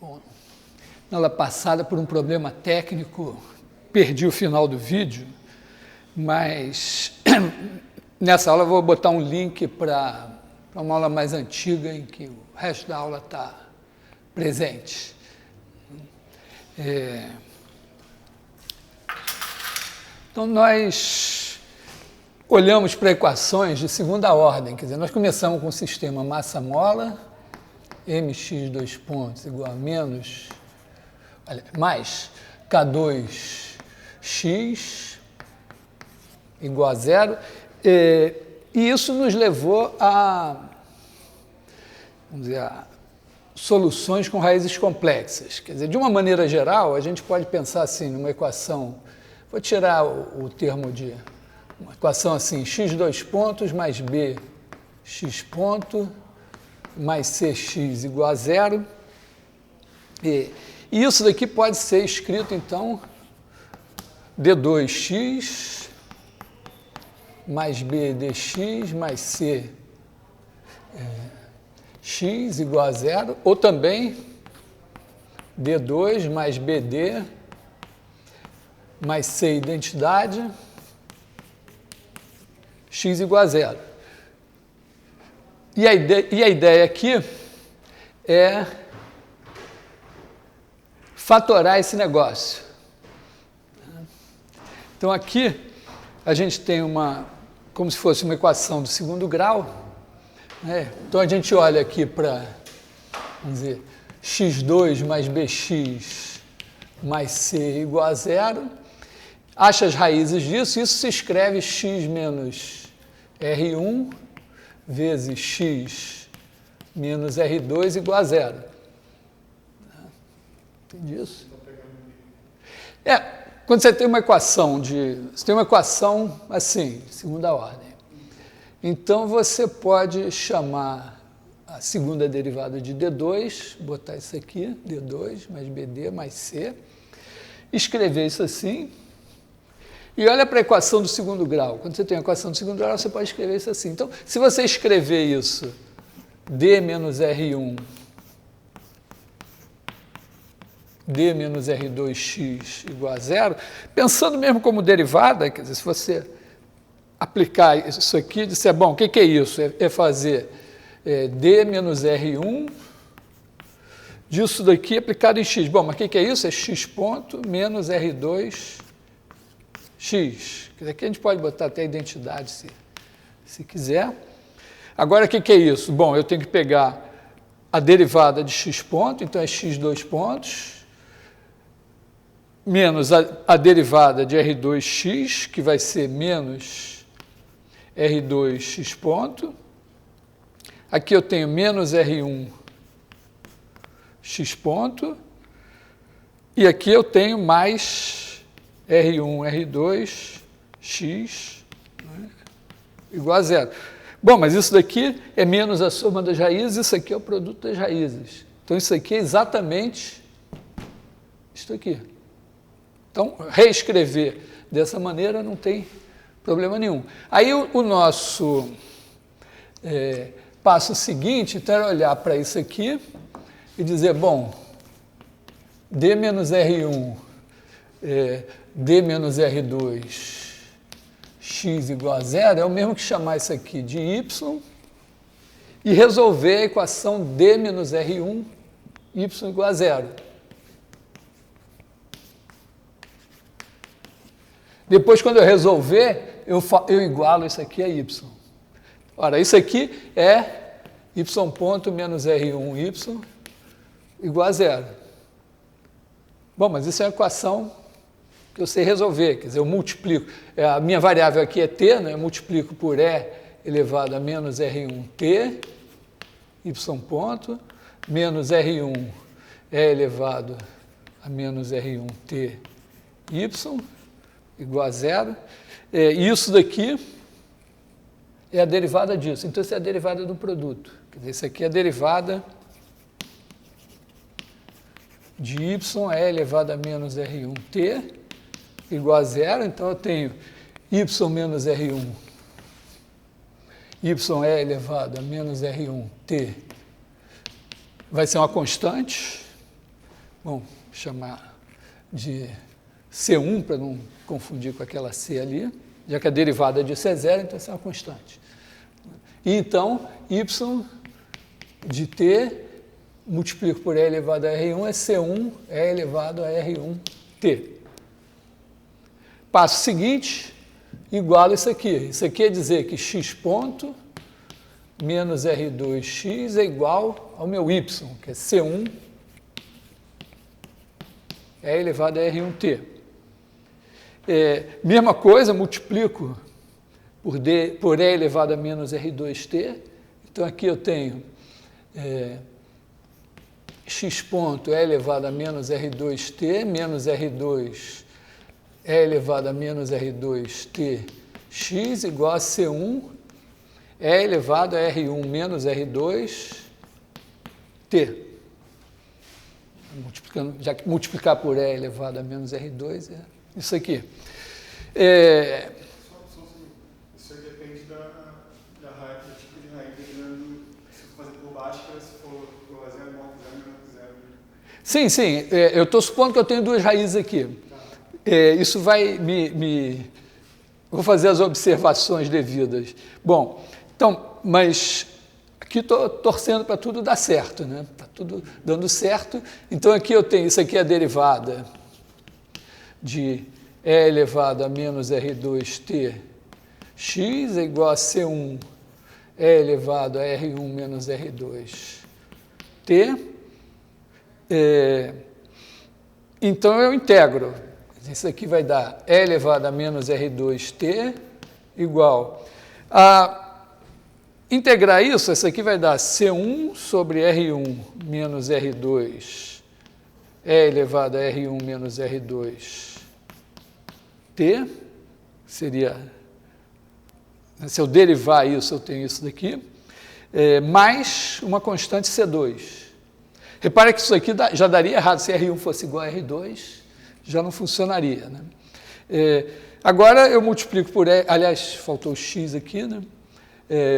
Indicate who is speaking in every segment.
Speaker 1: Bom, na aula passada, por um problema técnico, perdi o final do vídeo, mas nessa aula eu vou botar um link para uma aula mais antiga em que o resto da aula está presente. Então, nós olhamos para equações de segunda ordem, quer dizer, nós começamos com o sistema massa-mola, mx dois pontos igual a mais K2x igual a zero, e isso nos levou a, vamos dizer, a soluções com raízes complexas. Quer dizer, de uma maneira geral, a gente pode pensar assim, numa equação, vou tirar o termo de uma equação assim, x dois pontos mais b x ponto mais cx igual a zero. E isso daqui pode ser escrito, então, d2x mais b dx mais c x igual a zero, ou também d2 mais bd mais c identidade x igual a zero. E a ideia aqui é fatorar esse negócio. Então, aqui a gente tem como se fosse uma equação do segundo grau, né? Então, a gente olha aqui para, vamos dizer, x2 mais bx mais c igual a zero, acha as raízes disso, isso se escreve x menos R1 vezes x menos R2 igual a zero. Entende isso? Quando você tem uma equação assim, segunda ordem, então você pode chamar a segunda derivada de D2, botar isso aqui, D2 mais BD mais C, escrever isso assim, e olha para a equação do segundo grau. Quando você tem a equação do segundo grau, você pode escrever isso assim. Então, se você escrever isso, D menos R1, D menos R2x igual a zero, pensando mesmo como derivada, quer dizer, se você aplicar isso aqui e disser, bom, o que é isso? É fazer D menos R1 disso daqui aplicado em x. Bom, mas o que é isso? É x ponto menos R2x. Aqui a gente pode botar até a identidade se quiser. Agora, o que é isso? Bom, eu tenho que pegar a derivada de x ponto, então é x dois pontos, menos a derivada de R2x, que vai ser menos R2x ponto. Aqui eu tenho menos R1 x ponto. E aqui eu tenho mais R1, R2, x, né, igual a zero. Bom, mas isso daqui é menos a soma das raízes, isso aqui é o produto das raízes. Então, isso aqui é exatamente isto aqui. Então, reescrever dessa maneira não tem problema nenhum. Aí, o nosso passo seguinte, então, é olhar para isso aqui e dizer, bom, D menos R1, D menos R2, x igual a zero, é o mesmo que chamar isso aqui de y e resolver a equação D menos R1, y igual a zero. Depois, quando eu resolver, eu igualo isso aqui a y. Ora, isso aqui é y ponto menos R1, y igual a zero. Bom, mas isso é uma equação que eu sei resolver, quer dizer, eu multiplico. A minha variável aqui é t, né? Eu multiplico por e elevado a menos R1t, y ponto, menos R1 e elevado a menos R1t, y, igual a zero. E isso daqui é a derivada disso. Então, isso é a derivada do produto. Quer dizer, isso aqui é a derivada de y é elevado a menos R1t igual a zero. Então, eu tenho y menos R1, y é elevado a menos R1t vai ser uma constante, vamos chamar de C1, para não confundir com aquela C ali, já que a derivada disso é zero, então essa é uma constante. E então, y de t, multiplico por e elevado a R1, é C1 e elevado a R1t. Passo seguinte, igual isso aqui. Isso aqui é dizer que x ponto menos R2x é igual ao meu y, que é C1 e elevado a R1t. Mesma coisa, multiplico por e elevado a menos R2t. Então, aqui eu tenho x ponto e elevado a menos R2t, menos R2 e elevado a menos R2t x igual a C1 e elevado a R1 menos R2t. Já que multiplicar por e elevado a menos R2 é isso aqui.
Speaker 2: Isso aí depende da raiz, do tipo de raiz, dependendo se for fazer por baixo, se for por 0, 0, 0.
Speaker 1: Sim, eu estou supondo que eu tenho duas raízes aqui. Isso vai Vou fazer as observações devidas. Bom, então, mas aqui estou torcendo para tudo dar certo, né? Está tudo dando certo. Então, aqui eu tenho, isso aqui é a derivada de e elevado a menos R2t x é igual a C1 e elevado a R1 menos R2t. Então, eu integro. Isso aqui vai dar e elevado a menos R2t igual a integrar isso aqui vai dar C1 sobre R1 menos R2 e elevado a R1 menos R2t, seria, se eu derivar isso, eu tenho isso daqui, mais uma constante C2. Repara que isso aqui já daria errado, se R1 fosse igual a R2, já não funcionaria, né? Agora eu multiplico por E, aliás, faltou o x aqui, né?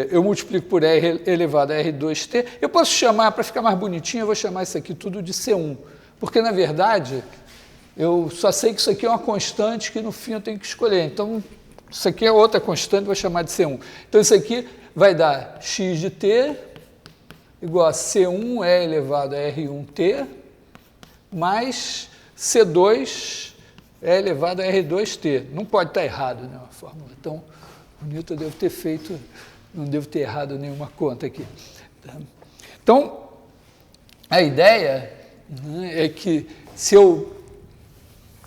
Speaker 1: Eu multiplico por E elevado a R2t. Eu posso chamar, para ficar mais bonitinho, eu vou chamar isso aqui tudo de C1, porque, na verdade, eu só sei que isso aqui é uma constante que, no fim, eu tenho que escolher. Então, isso aqui é outra constante, vou chamar de C1. Então, isso aqui vai dar x de t igual a C1 e elevado a R1t mais C2 é elevado a R2t. Não pode estar errado, né? Uma fórmula tão bonita, eu devo ter feito, não devo ter errado nenhuma conta aqui. Então, a ideia, né, é que se eu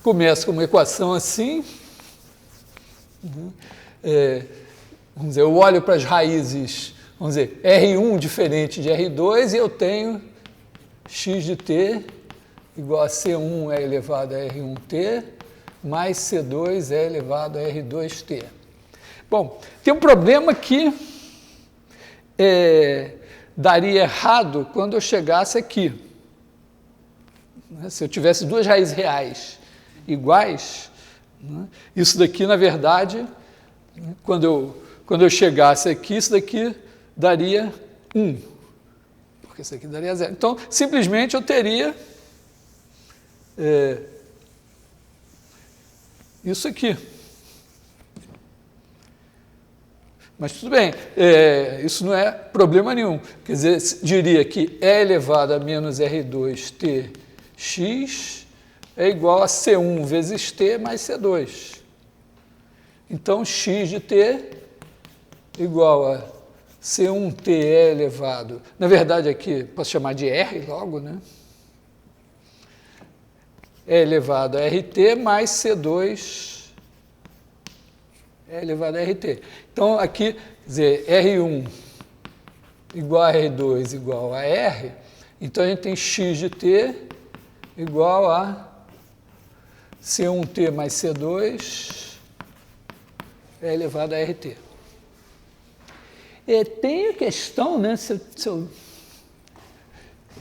Speaker 1: começo com uma equação assim, vamos dizer, eu olho para as raízes, vamos dizer, R1 diferente de R2 e eu tenho x de t igual a C1 é elevado a R1t, mais C2 é elevado a R2t. Bom, tem um problema que daria errado quando eu chegasse aqui. Se eu tivesse duas raízes reais iguais, isso daqui, na verdade, quando eu chegasse aqui, isso daqui daria 1, porque isso aqui daria 0. Então, simplesmente eu teria isso aqui. Mas tudo bem, isso não é problema nenhum. Quer dizer, diria que E elevado a menos R2t x é igual a C1 vezes t mais C2. Então, x de t igual a C1t E elevado... Na verdade, aqui, posso chamar de R logo, né? E elevado a RT mais C2 E elevado a RT. Então, aqui, quer dizer, R1 igual a R2 igual a R, então a gente tem x de t igual a C1t mais C2 E elevado a RT. Tem a questão, né,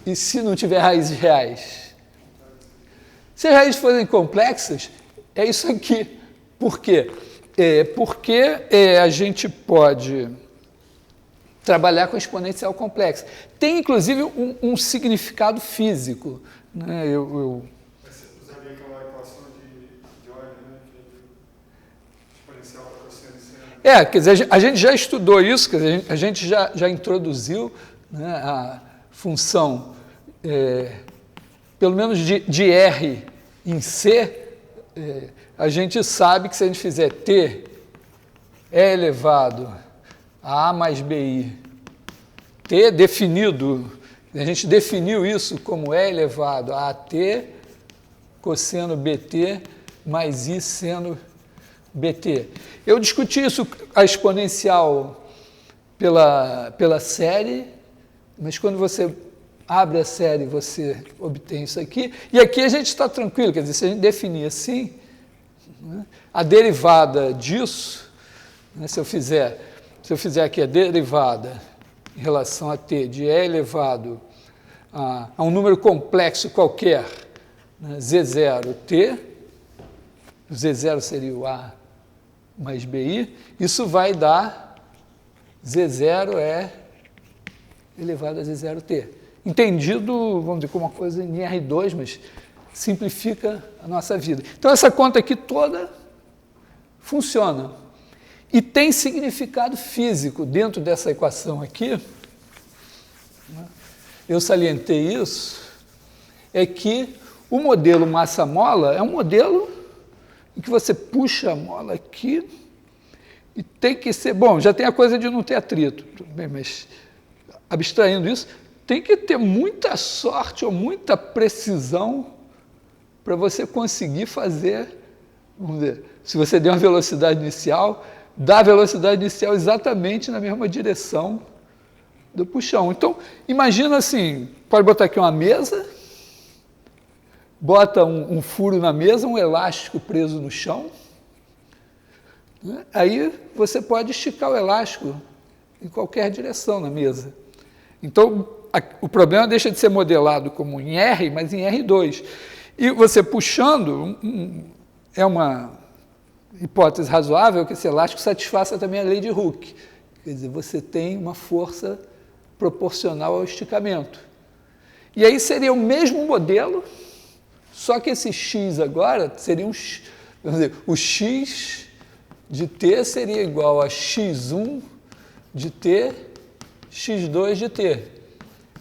Speaker 1: e se não tiver raízes reais? Se as raízes forem complexas, é isso aqui. Por quê? Porque a gente pode trabalhar com exponencial complexa. Tem, inclusive, um significado físico, né,
Speaker 2: Você usaria aquela equação de Euler, né? Que é exponencial para cosseno e seno.
Speaker 1: quer dizer, a gente já estudou isso, quer dizer, a gente já introduziu, né, a função, pelo menos de R em C, a gente sabe que se a gente fizer T é elevado a A mais BI, T definido, a gente definiu isso como E elevado a AT cosseno BT mais I seno BT. Eu discuti isso, a exponencial pela série, mas quando você abre a série, você obtém isso aqui. E aqui a gente está tranquilo, quer dizer, se a gente definir assim, né, a derivada disso, né, se eu fizer aqui a derivada em relação a t de e elevado a um número complexo qualquer, né, z0t, o z0 seria o a mais bi, isso vai dar z0 é elevado a z0t. Entendido, vamos dizer, como uma coisa em R2, mas simplifica a nossa vida. Então, essa conta aqui toda funciona. E tem significado físico dentro dessa equação aqui. Eu salientei isso, é que o modelo massa-mola é um modelo em que você puxa a mola aqui e tem que ser... Bom, já tem a coisa de não ter atrito, tudo bem, mas abstraindo isso, tem que ter muita sorte ou muita precisão para você conseguir fazer, vamos dizer, se você der uma velocidade inicial, dar a velocidade inicial exatamente na mesma direção do puxão. Então, imagina assim, pode botar aqui uma mesa, bota um furo na mesa, um elástico preso no chão, né? Aí você pode esticar o elástico em qualquer direção na mesa. Então, o problema deixa de ser modelado como em R, mas em R2. E você puxando, é uma hipótese razoável que esse elástico satisfaça também a lei de Hooke. Quer dizer, você tem uma força proporcional ao esticamento. E aí seria o mesmo modelo, só que esse x agora seria vamos dizer, o x de t seria igual a x1 de t, x2 de t,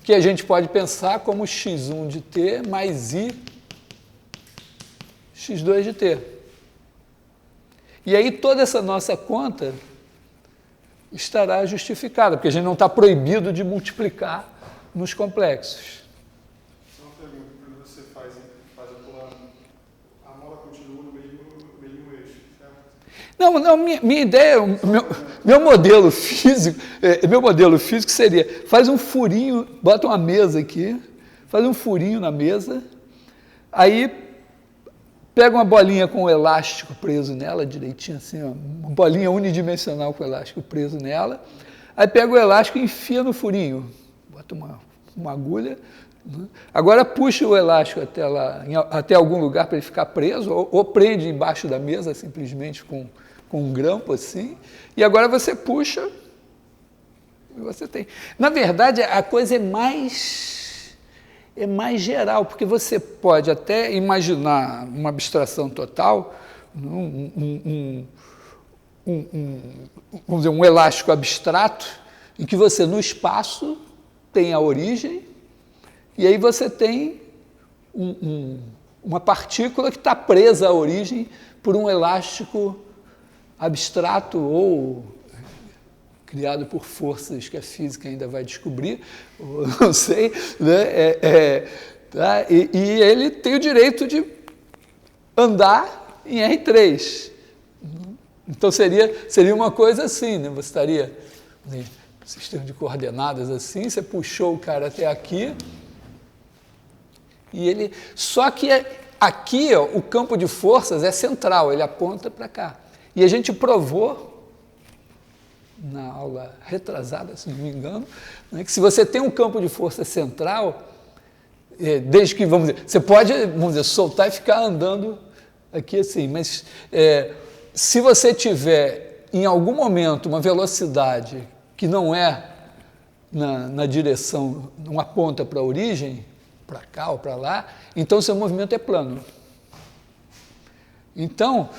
Speaker 1: que a gente pode pensar como x1 de t mais i x2 de t. E aí toda essa nossa conta estará justificada, porque a gente não está proibido de multiplicar nos complexos.
Speaker 2: Só uma pergunta, quando você faz o plano, a mola continua no mesmo eixo, certo?
Speaker 1: Não, minha ideia, meu modelo físico seria, faz um furinho, bota uma mesa aqui, faz um furinho na mesa, aí pega uma bolinha com o elástico preso nela, direitinho assim, ó, uma bolinha unidimensional com o elástico preso nela, aí pega o elástico e enfia no furinho, bota uma agulha, né? Agora puxa o elástico até algum lugar para ele ficar preso, ou prende embaixo da mesa simplesmente com um grampo assim, e agora você puxa e você tem. Na verdade, a coisa é mais geral, porque você pode até imaginar uma abstração total, vamos dizer, um elástico abstrato, em que você, no espaço, tem a origem, e aí você tem uma partícula que está presa à origem por um elástico abstrato ou criado por forças que a física ainda vai descobrir, não sei, né? Tá? E ele tem o direito de andar em R3. Então seria uma coisa assim, né? Você estaria em sistema de coordenadas assim, você puxou o cara até aqui, e ele... Só que aqui, ó, o campo de forças é central, ele aponta para cá. E a gente provou na aula retrasada, se não me engano, né, que se você tem um campo de força central, desde que, vamos dizer, você pode, vamos dizer, soltar e ficar andando aqui assim, mas se você tiver, em algum momento, uma velocidade que não é na direção, não aponta para a origem, para cá ou para lá, então seu movimento é plano. Então,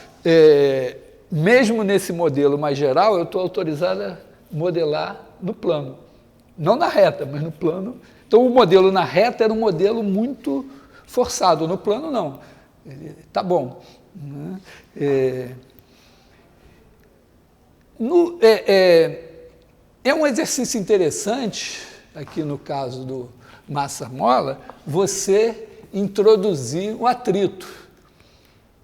Speaker 1: mesmo nesse modelo mais geral, eu estou autorizado a modelar no plano. Não na reta, mas no plano. Então, o modelo na reta era um modelo muito forçado, no plano não. Tá bom. É um exercício interessante, aqui no caso do massa-mola, você introduzir o atrito.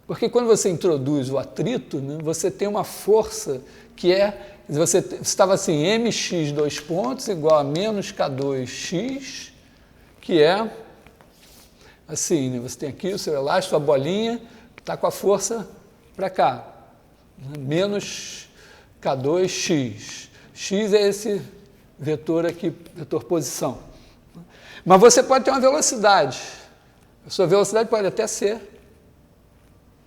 Speaker 1: Porque quando você introduz o atrito, né, você tem uma força que você estava assim, mx dois pontos igual a menos k2x, que é assim, né, você tem aqui o seu elástico, a bolinha, está com a força para cá, né, menos k2x. X é esse vetor aqui, vetor posição. Mas você pode ter uma velocidade. A sua velocidade pode até ser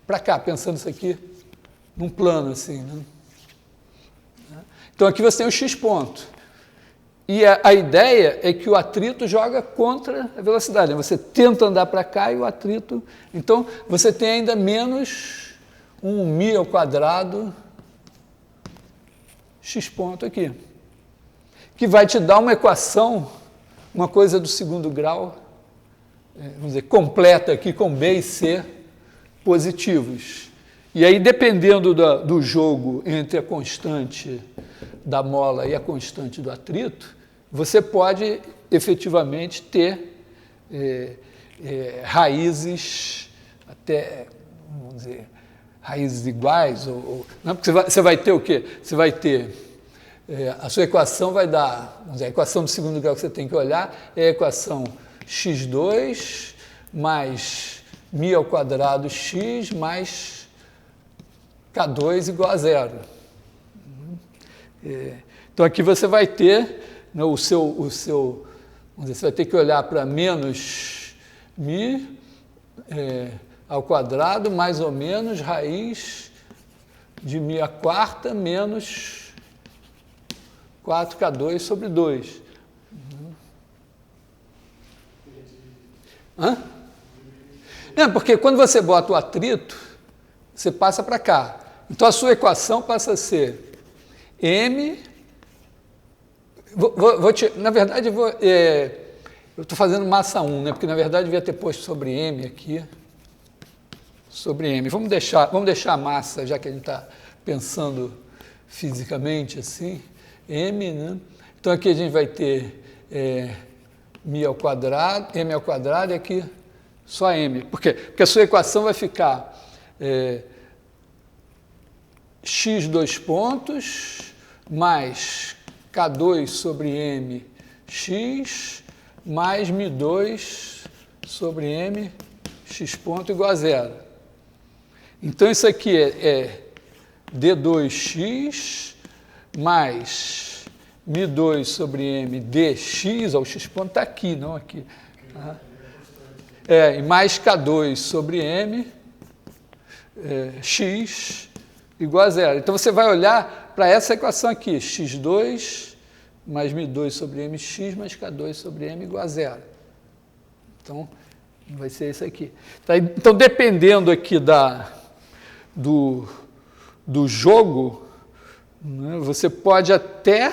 Speaker 1: para cá, pensando isso aqui num plano assim, né? Então aqui você tem o x ponto. E a ideia é que o atrito joga contra a velocidade. Você tenta andar para cá e o atrito... Então você tem ainda menos um μ ao quadrado x ponto aqui, que vai te dar uma equação, uma coisa do segundo grau, vamos dizer, completa aqui com B e C positivos. E aí, dependendo do jogo entre a constante da mola e a constante do atrito, você pode efetivamente ter raízes até, vamos dizer, raízes iguais, não, porque você vai ter o quê? Você vai ter, a sua equação vai dar, vamos dizer, a equação do segundo grau que você tem que olhar é a equação x2 mais μ ao quadrado x mais k2 igual a zero. Então aqui você vai ter, né, o seu vamos dizer, você vai ter que olhar para menos μ ao quadrado, mais ou menos, raiz de μ à quarta menos 4k2 sobre 2. Hã? Não, porque quando você bota o atrito, você passa para cá. Então a sua equação passa a ser m... na verdade, eu estou fazendo massa 1, né? Porque na verdade devia ter posto sobre m aqui. Sobre m. Vamos deixar a massa, já que a gente está pensando fisicamente assim, m, né? Então aqui a gente vai ter μ ao quadrado, m ao quadrado e aqui só m. Por quê? Porque a sua equação vai ficar x dois pontos mais k2 sobre m x mais μ2 sobre m x ponto igual a zero. Então, isso aqui é d2x mais μ2 sobre m dx, o x ponto está aqui, não aqui. E mais k2 sobre m x igual a zero. Então, você vai olhar para essa equação aqui, x2 mais μ2 sobre mx mais k2 sobre m igual a zero. Então, vai ser isso aqui. Então, dependendo aqui do jogo, né, você pode até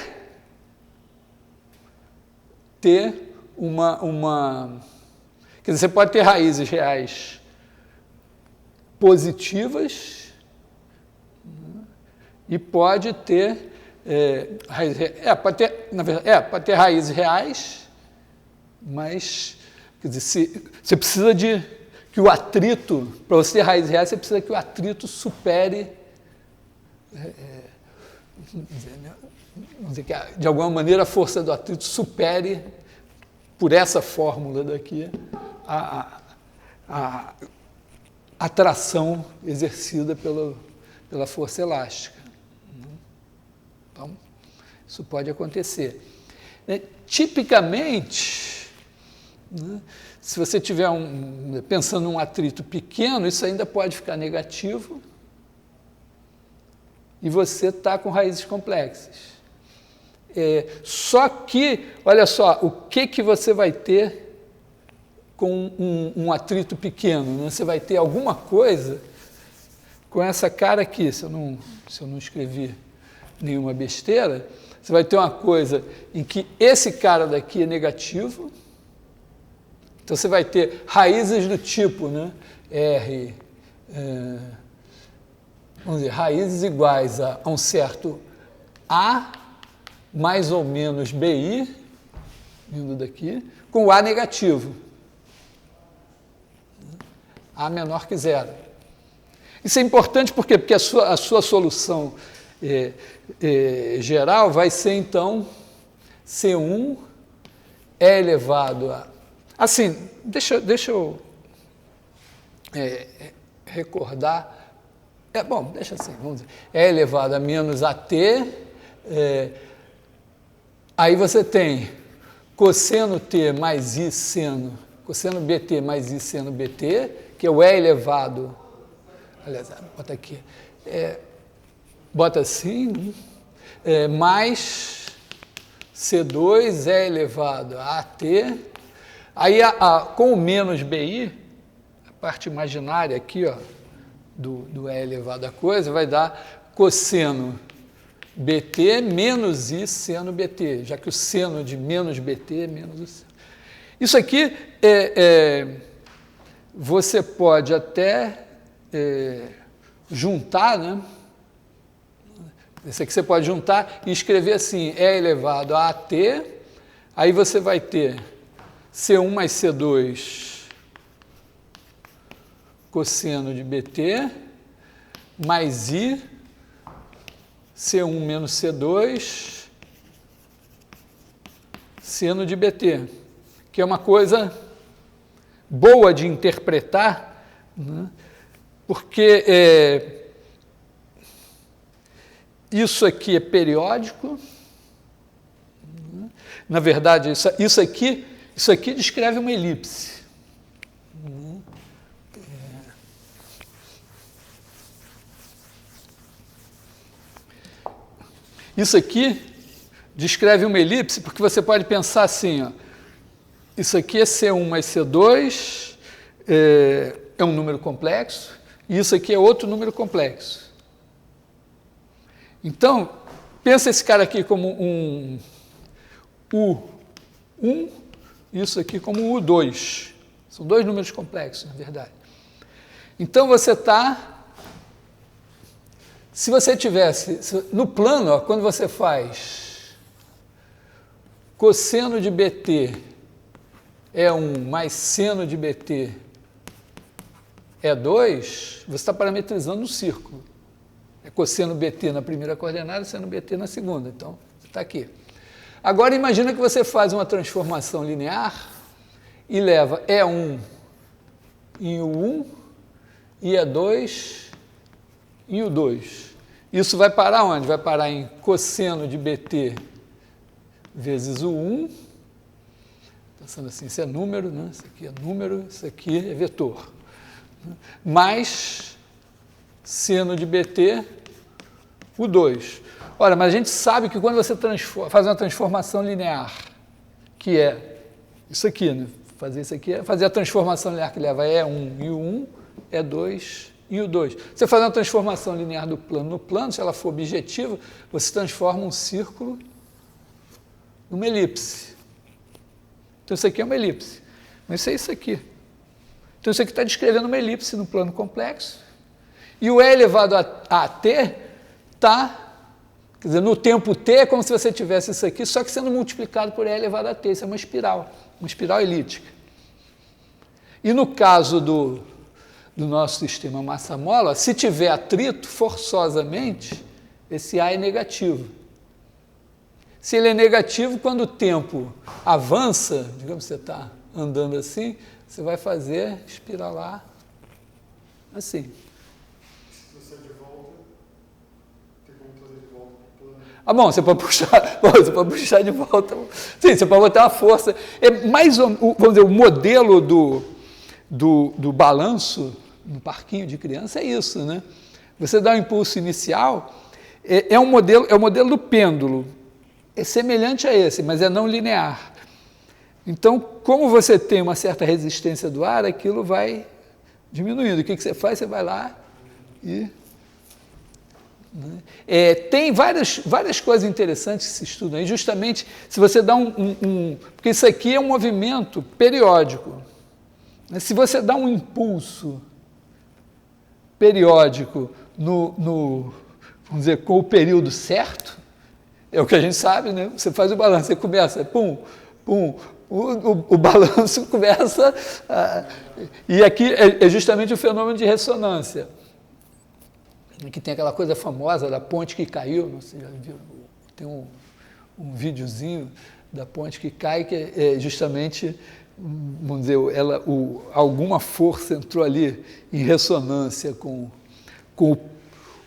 Speaker 1: ter quer dizer, você pode ter raízes reais positivas, né, e pode ter pode ter raízes reais, mas quer dizer, você precisa que o atrito, para você ter raízes reais, você precisa que o atrito supere, vamos dizer que de alguma maneira a força do atrito supere, por essa fórmula daqui, a atração exercida pela força elástica. Então, isso pode acontecer. Tipicamente, né, se você tiver pensando num atrito pequeno, isso ainda pode ficar negativo e você está com raízes complexas. Só que, olha só, o que você vai ter com um atrito pequeno, né? Você vai ter alguma coisa com essa cara aqui, se eu não escrevi nenhuma besteira, você vai ter uma coisa em que esse cara daqui é negativo, então você vai ter raízes do tipo, né? R, vamos dizer, raízes iguais a um certo A mais ou menos BI, vindo daqui, com o A negativo. A menor que zero. Isso é importante por quê? Porque a sua solução geral vai ser, então, C1 é elevado a... Assim, deixa eu recordar... bom, deixa assim, vamos dizer. É elevado a menos AT, aí você tem cosseno T mais I seno, cosseno BT mais I seno BT, que é o E elevado, aliás, bota aqui, bota assim, mais C2 é elevado a AT, aí com o menos BI, a parte imaginária aqui, ó, do E elevado a coisa, vai dar cosseno BT menos I seno BT, já que o seno de menos BT é menos o seno. Isso aqui você pode até juntar, né? Esse aqui você pode juntar e escrever assim, E elevado a AT, aí você vai ter C1 mais C2 cosseno de BT, mais I, C1 menos C2, seno de BT, que é uma coisa boa de interpretar, né? Porque isso aqui é periódico, né? Na verdade, isso aqui descreve uma elipse. Isso aqui descreve uma elipse, porque você pode pensar assim, ó, isso aqui é C1 mais C2, é um número complexo, e isso aqui é outro número complexo. Então, pensa esse cara aqui como um U1, isso aqui como um U2. São dois números complexos, na verdade. Então, você está... Se você tivesse, no plano, ó, quando você faz cosseno de BT é 1 mais seno de BT é 2, você está parametrizando um círculo. É cosseno BT na primeira coordenada, seno BT na segunda. Então, você está aqui. Agora, imagina que você faz uma transformação linear e leva E1 em U1 e E2 em U2. Isso vai parar onde? Vai parar em cosseno de BT vezes U1. Pensando assim, isso é número, né? Isso aqui é número, isso aqui é vetor. Mais seno de BT, U2. Olha, mas a gente sabe que quando você faz uma transformação linear, que é isso aqui, né? Fazer isso aqui é fazer a transformação linear que leva E1 e U1, E2 e U2. Você faz uma transformação linear do plano no plano, se ela for objetiva, você transforma um círculo numa elipse. Então, isso aqui é uma elipse. Mas isso é isso aqui. Então, isso aqui está descrevendo uma elipse no plano complexo. E o E elevado a t está, quer dizer, no tempo t é como se você tivesse isso aqui, só que sendo multiplicado por E elevado a t. Isso é uma espiral elíptica. E no caso do nosso sistema massa-mola, se tiver atrito, forçosamente, esse A é negativo. Se ele é negativo, quando o tempo avança, digamos que você está andando assim, você vai fazer espiralar assim.
Speaker 2: Se você é de volta, tem como fazer de volta para o plano?
Speaker 1: Ah, bom, você pode puxar de volta. Sim, você pode botar uma força. É mais, vamos dizer, o modelo do balanço no parquinho de criança é isso, né? Você dá um impulso inicial, é o modelo do pêndulo. É semelhante a esse, mas é não linear. Então, como você tem uma certa resistência do ar, aquilo vai diminuindo. O que você faz? Você vai lá e... tem várias coisas interessantes que se estudam aí, justamente se você dá porque isso aqui é um movimento periódico. Se você dá um impulso periódico vamos dizer, com o período certo, é o que a gente sabe, né? Você faz o balanço, você começa, pum, pum, o balanço começa, e aqui é justamente o fenômeno de ressonância, que tem aquela coisa famosa da ponte que caiu, não sei, já viu, tem um videozinho da ponte que cai, que é justamente, vamos dizer, alguma força entrou ali em ressonância com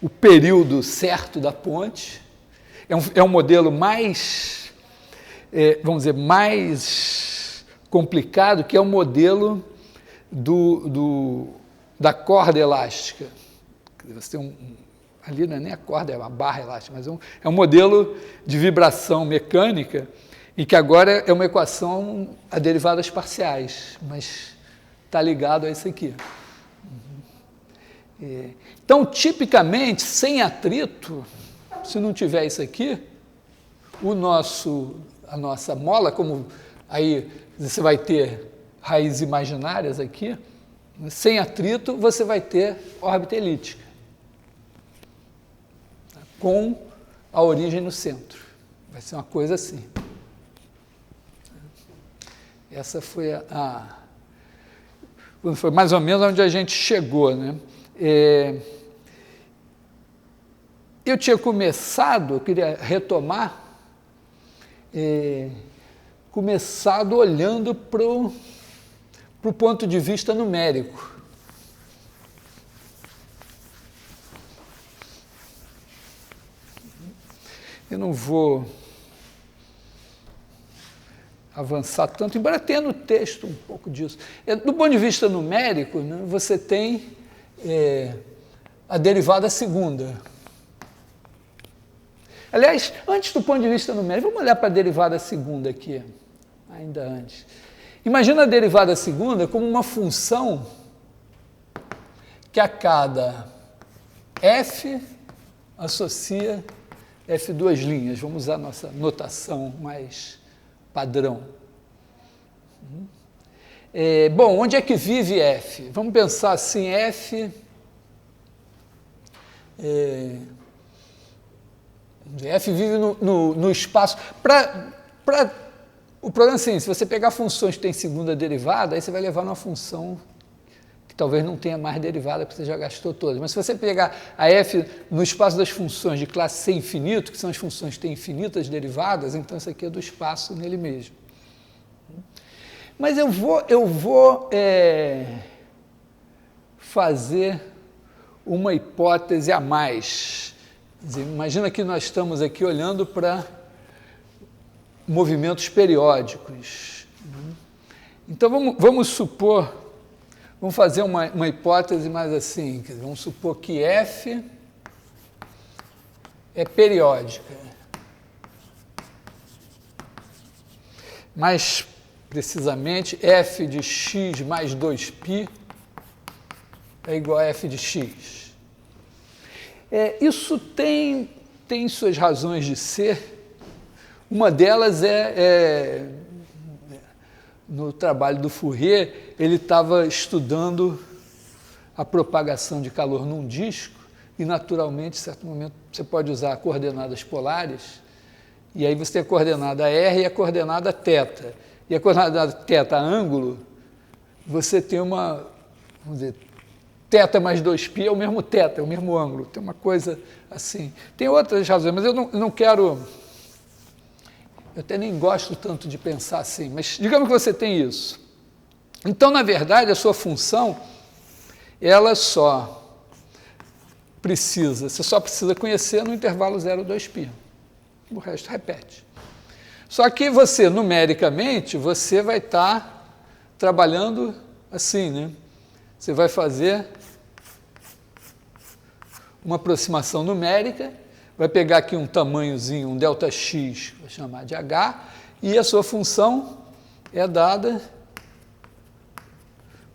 Speaker 1: o período certo da ponte. É um modelo mais, vamos dizer, mais complicado, que é o modelo da corda elástica. Você tem ali não é nem a corda, é uma barra elástica, mas é um modelo de vibração mecânica, e que agora é uma equação a derivadas parciais, mas está ligado a isso aqui. Então, tipicamente, sem atrito, se não tiver isso aqui, a nossa mola, como aí você vai ter raízes imaginárias aqui, sem atrito você vai ter órbita elíptica, com a origem no centro. Vai ser uma coisa assim. Essa foi foi mais ou menos onde a gente chegou, né? Eu tinha começado, eu queria retomar, começado olhando para o ponto de vista numérico. Eu não vou avançar tanto, embora tenha no texto um pouco disso. Do ponto de vista numérico, né, você tem a derivada segunda. Aliás, antes do ponto de vista numérico, vamos olhar para a derivada segunda aqui, ainda antes. Imagina a derivada segunda como uma função que a cada f associa f duas linhas. Vamos usar a nossa notação mais padrão. Bom, onde é que vive f? Vamos pensar assim, f... F vive no espaço. O problema é assim, se você pegar funções que têm segunda derivada, aí você vai levar numa função que talvez não tenha mais derivada, porque você já gastou todas. Mas se você pegar a f no espaço das funções de classe C infinito, que são as funções que têm infinitas derivadas, então isso aqui é do espaço nele mesmo. Mas eu vou fazer uma hipótese a mais. Quer dizer, imagina que nós estamos aqui olhando para movimentos periódicos. Então, vamos supor, vamos fazer uma hipótese mais assim, quer dizer, vamos supor que F é periódica. Mais precisamente, F de x mais 2π é igual a F de x. Isso tem suas razões de ser. Uma delas no trabalho do Fourier, ele estava estudando a propagação de calor num disco e, naturalmente, em certo momento, você pode usar coordenadas polares, e aí você tem a coordenada R e a coordenada θ. E a coordenada θ, ângulo, você tem vamos dizer, θ mais 2π é o mesmo θ, é o mesmo ângulo, tem uma coisa assim. Tem outras razões, mas eu não quero... Eu até nem gosto tanto de pensar assim, mas digamos que você tem isso. Então, na verdade, a sua função, ela você só precisa conhecer no intervalo 0, 2π. O resto repete. Só que você, numericamente, você vai estar trabalhando assim, né? Você vai fazer uma aproximação numérica, vai pegar aqui um tamanhozinho, um ΔX, vou chamar de H, e a sua função é dada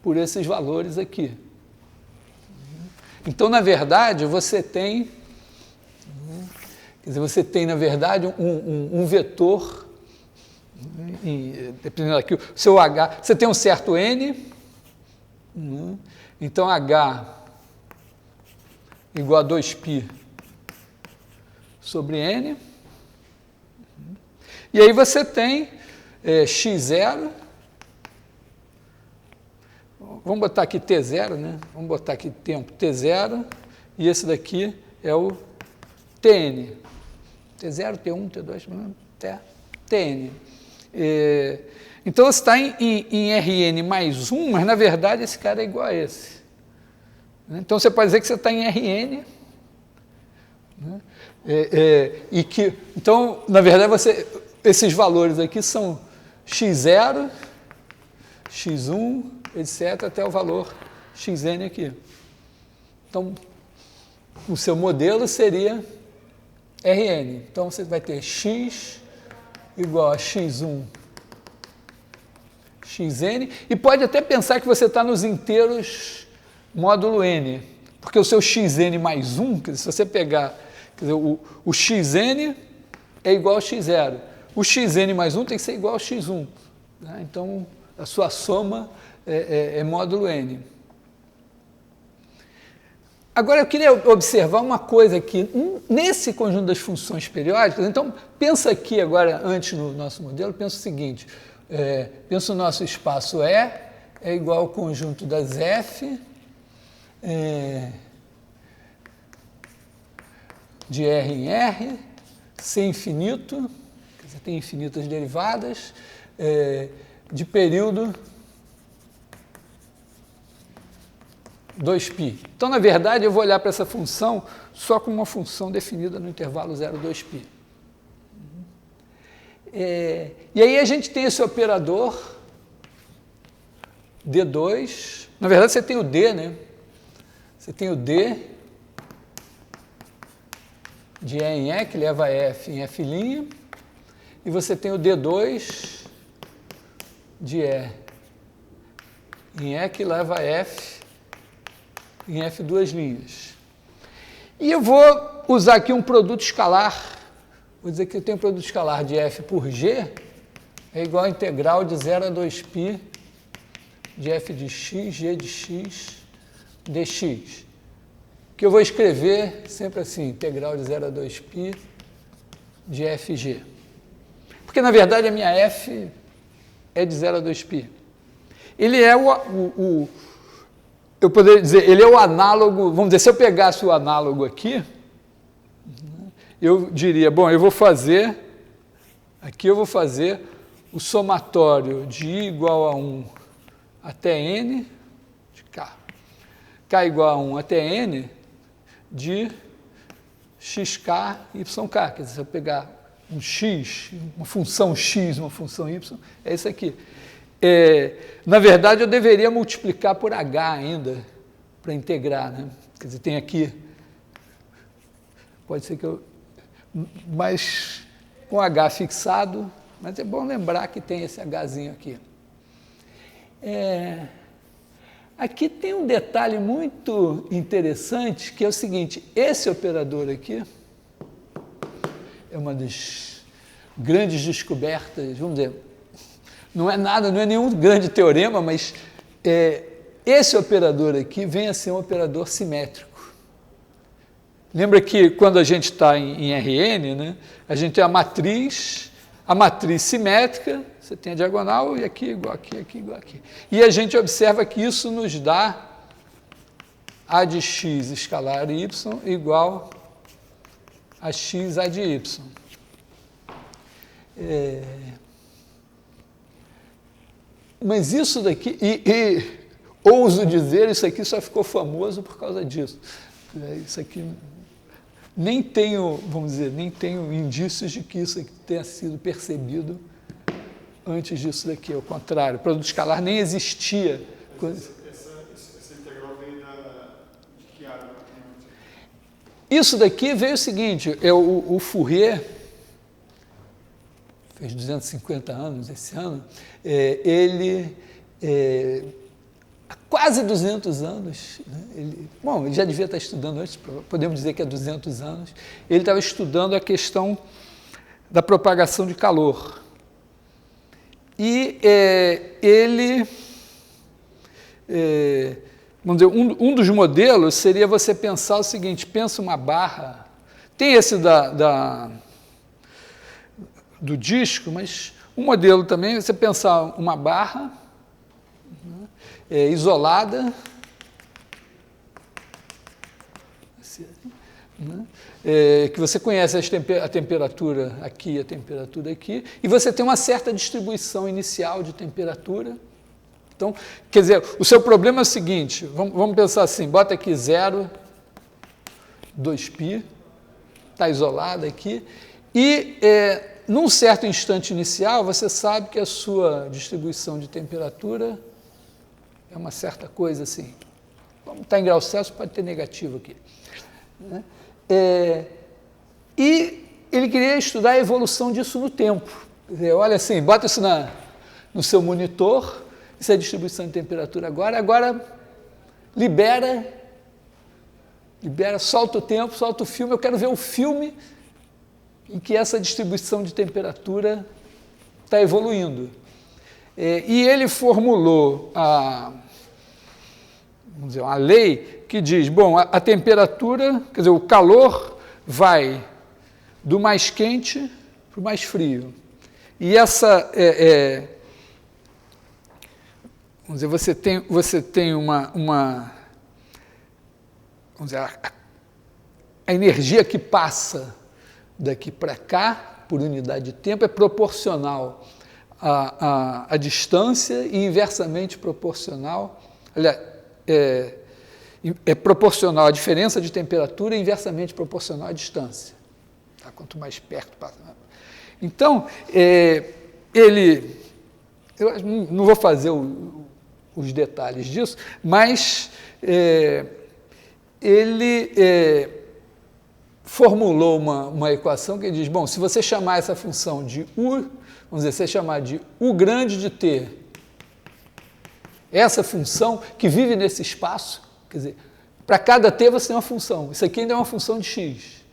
Speaker 1: por esses valores aqui. Então, na verdade, você tem, quer dizer, você tem, na verdade, um vetor, dependendo aqui, o seu H, você tem um certo N, então H igual a 2π sobre N, e aí você tem x0, vamos botar aqui T0, né? Vamos botar aqui tempo T0, e esse daqui é o Tn. T0, T1, T2, até Tn. Então você está em Rn mais 1, mas na verdade esse cara é igual a esse. Então você pode dizer que você está em Rn, né? Então, na verdade, esses valores aqui são x0, x1, etc., até o valor xn aqui. Então, o seu modelo seria Rn. Então, você vai ter x igual a x1, xn, e pode até pensar que você está nos inteiros módulo n, porque o seu xn mais 1, quer dizer, se você pegar, quer dizer, o xn é igual a x0, o xn mais 1 tem que ser igual a x1, né? Então, a sua soma é módulo n. Agora, eu queria observar uma coisa aqui, nesse conjunto das funções periódicas. Então, pensa aqui agora, antes no nosso modelo, pensa o seguinte, pensa o nosso espaço E é igual ao conjunto das F, de R em R, C infinito, quer dizer, tem infinitas derivadas, de período 2π. Então, na verdade, eu vou olhar para essa função só como uma função definida no intervalo 0, 2π. E aí a gente tem esse operador D2, na verdade você tem o D, né? Você tem o D de E em E, que leva F em F', e você tem o D2 de E em E, que leva F em F duas linhas. E eu vou usar aqui um produto escalar, vou dizer que eu tenho um produto escalar de F por G, é igual a integral de 0 a 2π de F de x, G de x, dx, que eu vou escrever sempre assim, integral de 0 a 2π de fg. Porque, na verdade, a minha f é de 0 a 2π. Ele é eu poderia dizer, ele é o análogo, vamos dizer, se eu pegasse o análogo aqui, eu diria, bom, eu vou fazer o somatório de i igual a 1 até n, de k igual a 1 até n, de xk, yk. Quer dizer, se eu pegar um x, uma função x, uma função y, é isso aqui. Na verdade, eu deveria multiplicar por h ainda, para integrar, né? Quer dizer, tem aqui, pode ser que eu, mas com h fixado, mas é bom lembrar que tem esse hzinho aqui. Aqui tem um detalhe muito interessante, que é o seguinte, esse operador aqui é uma das grandes descobertas, vamos dizer, não é nenhum grande teorema, mas esse operador aqui vem a ser um operador simétrico. Lembra que quando a gente está em Rn, né, a gente tem a matriz simétrica, você tem a diagonal e aqui igual aqui, aqui igual aqui. E a gente observa que isso nos dá a de x escalar y igual a x a de y. Mas isso daqui, ouso dizer, isso aqui só ficou famoso por causa disso. Isso aqui, nem tenho, vamos dizer, nem tenho indícios de que isso aqui tenha sido percebido antes disso daqui, ao contrário, o produto escalar nem existia.
Speaker 2: Essa integral vem de que área?
Speaker 1: Isso daqui veio o seguinte, o Fourier fez 250 anos esse ano, ele, há quase 200 anos, né, ele já devia estar estudando antes, podemos dizer que há 200 anos, ele estava estudando a questão da propagação de calor. E ele, vamos dizer, um dos modelos seria você pensar o seguinte, pensa uma barra, tem esse do disco, mas um modelo também, você pensar uma barra, né, isolada, né, que você conhece a temperatura aqui, a temperatura aqui, e você tem uma certa distribuição inicial de temperatura. Então, quer dizer, o seu problema é o seguinte, vamos pensar assim, bota aqui 0, 2π, está isolada aqui, e num certo instante inicial, você sabe que a sua distribuição de temperatura é uma certa coisa assim. Vamos estar em graus Celsius, pode ter negativo aqui. Né? E ele queria estudar a evolução disso no tempo. Quer dizer, olha assim, bota isso no seu monitor, isso é a distribuição de temperatura agora libera, solta o tempo, solta o filme, eu quero ver o filme em que essa distribuição de temperatura está evoluindo. E ele formulou vamos dizer, uma lei que diz, bom, a temperatura, quer dizer, o calor vai do mais quente para o mais frio. E essa, vamos dizer, você tem uma vamos dizer, a energia que passa daqui para cá, por unidade de tempo, é proporcional à distância e inversamente proporcional, aliás, é proporcional à diferença de temperatura e inversamente proporcional à distância. Tá? Quanto mais perto passa. Então, eu não vou fazer os detalhes disso, mas ele formulou uma equação que diz, bom, se você chamar essa função de U, vamos dizer, você chamar de U grande de T, essa função que vive nesse espaço, quer dizer, para cada T você tem uma função, isso aqui ainda é uma função de X.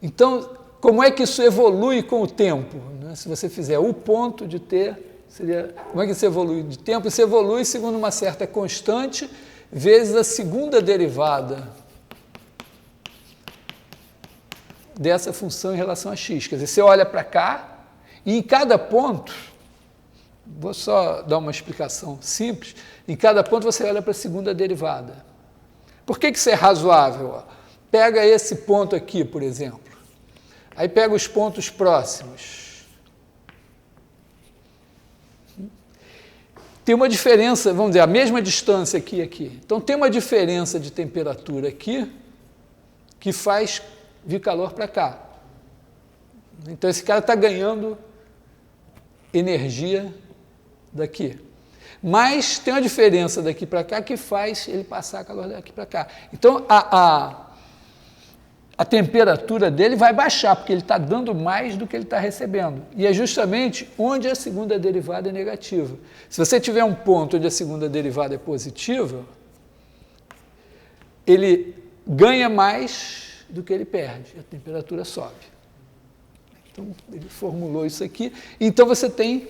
Speaker 1: Então, como é que isso evolui com o tempo? Se você fizer U ponto de T, como é que isso evolui de tempo? Isso evolui segundo uma certa constante, vezes a segunda derivada dessa função em relação a x. Quer dizer, você olha para cá e em cada ponto, vou só dar uma explicação simples, em cada ponto você olha para a segunda derivada. Por que isso é razoável? Pega esse ponto aqui, por exemplo, aí pega os pontos próximos. Tem uma diferença, vamos dizer, a mesma distância aqui e aqui. Então, tem uma diferença de temperatura aqui que faz vir calor para cá. Então, esse cara está ganhando energia daqui. Mas tem uma diferença daqui para cá que faz ele passar calor daqui para cá. Então, a temperatura dele vai baixar, porque ele está dando mais do que ele está recebendo. E é justamente onde a segunda derivada é negativa. Se você tiver um ponto onde a segunda derivada é positiva, ele ganha mais do que ele perde, a temperatura sobe. Então, ele formulou isso aqui. Então, você tem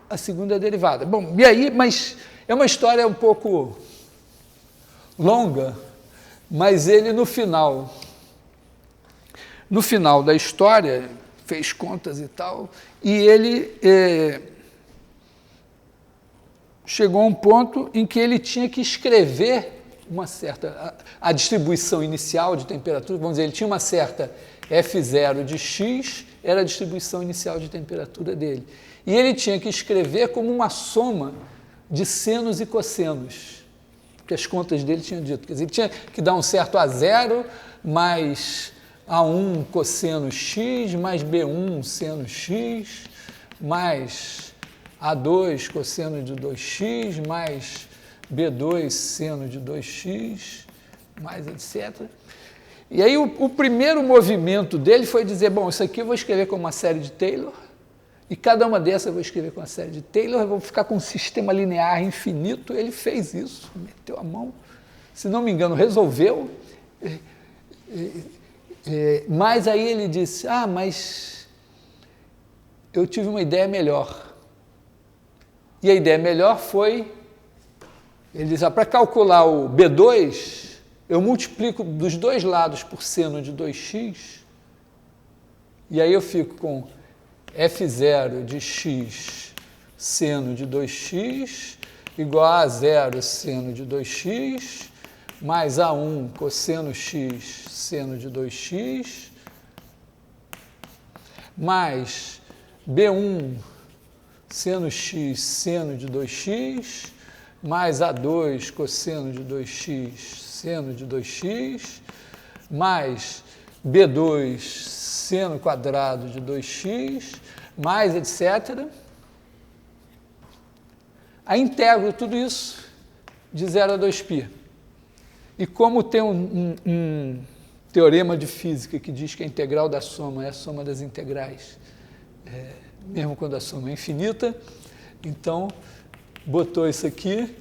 Speaker 1: a segunda derivada. Bom, e aí, mas é uma história um pouco longa, mas ele no final da história, fez contas e tal, e ele chegou a um ponto em que ele tinha que escrever uma certa, a distribuição inicial de temperatura, vamos dizer, ele tinha uma certa F0 de x, era a distribuição inicial de temperatura dele. E ele tinha que escrever como uma soma de senos e cossenos, que as contas dele tinham dito. Quer dizer, ele tinha que dar um certo A0 mais A1 cosseno x, mais B1 seno x, mais A2 cosseno de 2x, mais B2 seno de 2x, mais etc. E aí o primeiro movimento dele foi dizer, bom, isso aqui eu vou escrever como uma série de Taylor, e cada uma dessas eu vou escrever com uma série de Taylor, eu vou ficar com um sistema linear infinito. Ele fez isso, meteu a mão, se não me engano, resolveu. Mas aí ele disse, mas eu tive uma ideia melhor. E a ideia melhor foi, ele diz, para calcular o B2, eu multiplico dos dois lados por seno de 2x, e aí eu fico com f0 de x seno de 2x igual a 0 seno de 2x mais A1 cosseno x seno de 2x mais B1 seno x seno de 2x mais A2 cosseno de 2x seno de 2x mais B2 seno quadrado de 2x, mais etc. Aí integro tudo isso de 0 a 2π. E como tem um teorema de física que diz que a integral da soma é a soma das integrais, mesmo quando a soma é infinita, então botou isso aqui.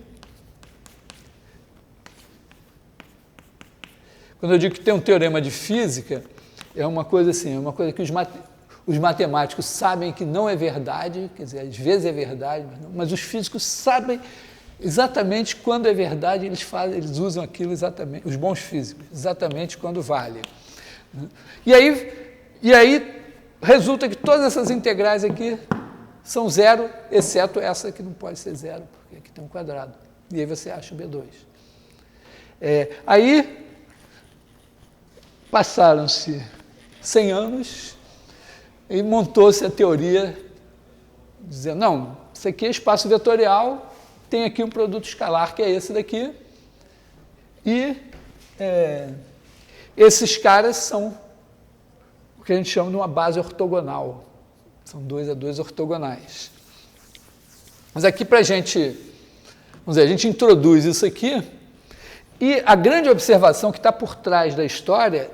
Speaker 1: Quando eu digo que tem um teorema de física, é uma coisa assim, é uma coisa que os matemáticos sabem que não é verdade, quer dizer, às vezes é verdade, mas os físicos sabem exatamente quando é verdade, eles usam aquilo exatamente, os bons físicos, exatamente quando vale. E aí resulta que todas essas integrais aqui são zero, exceto essa que não pode ser zero, porque aqui tem um quadrado. E aí você acha o B2. Aí passaram-se 100 anos e montou-se a teoria dizendo, não, isso aqui é espaço vetorial, tem aqui um produto escalar que é esse daqui, e esses caras são o que a gente chama de uma base ortogonal, são 2 a 2 ortogonais. Mas aqui para a gente, vamos dizer, a gente introduz isso aqui, e a grande observação que está por trás da história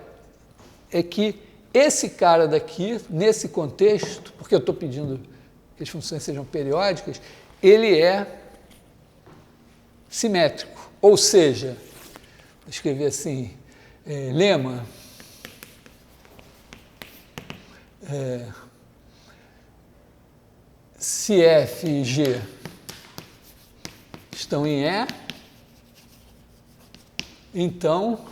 Speaker 1: é que esse cara daqui, nesse contexto, porque eu estou pedindo que as funções sejam periódicas, ele é simétrico. Ou seja, vou escrever assim, lema, se f e g estão em E, então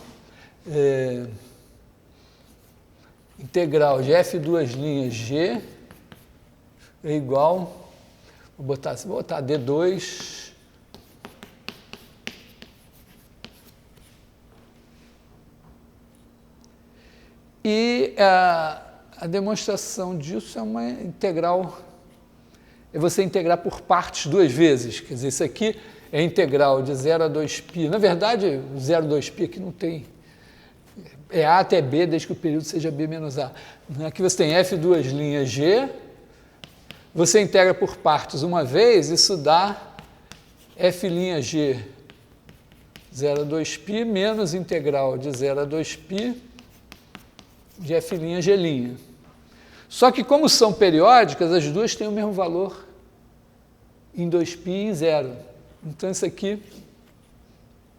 Speaker 1: integral de f duas linhas g é igual, vou botar D2 e a demonstração disso é uma integral, é você integrar por partes duas vezes, quer dizer, isso aqui é integral de 0 a 2π, na verdade, 0 a 2π aqui não tem, é A até B, desde que o período seja B menos A. Aqui você tem F duas linhas G, você integra por partes uma vez, isso dá F' G 0 a 2π menos integral de 0 a 2π de F' G'. Só que como são periódicas, as duas têm o mesmo valor em 2π e em 0. Então isso aqui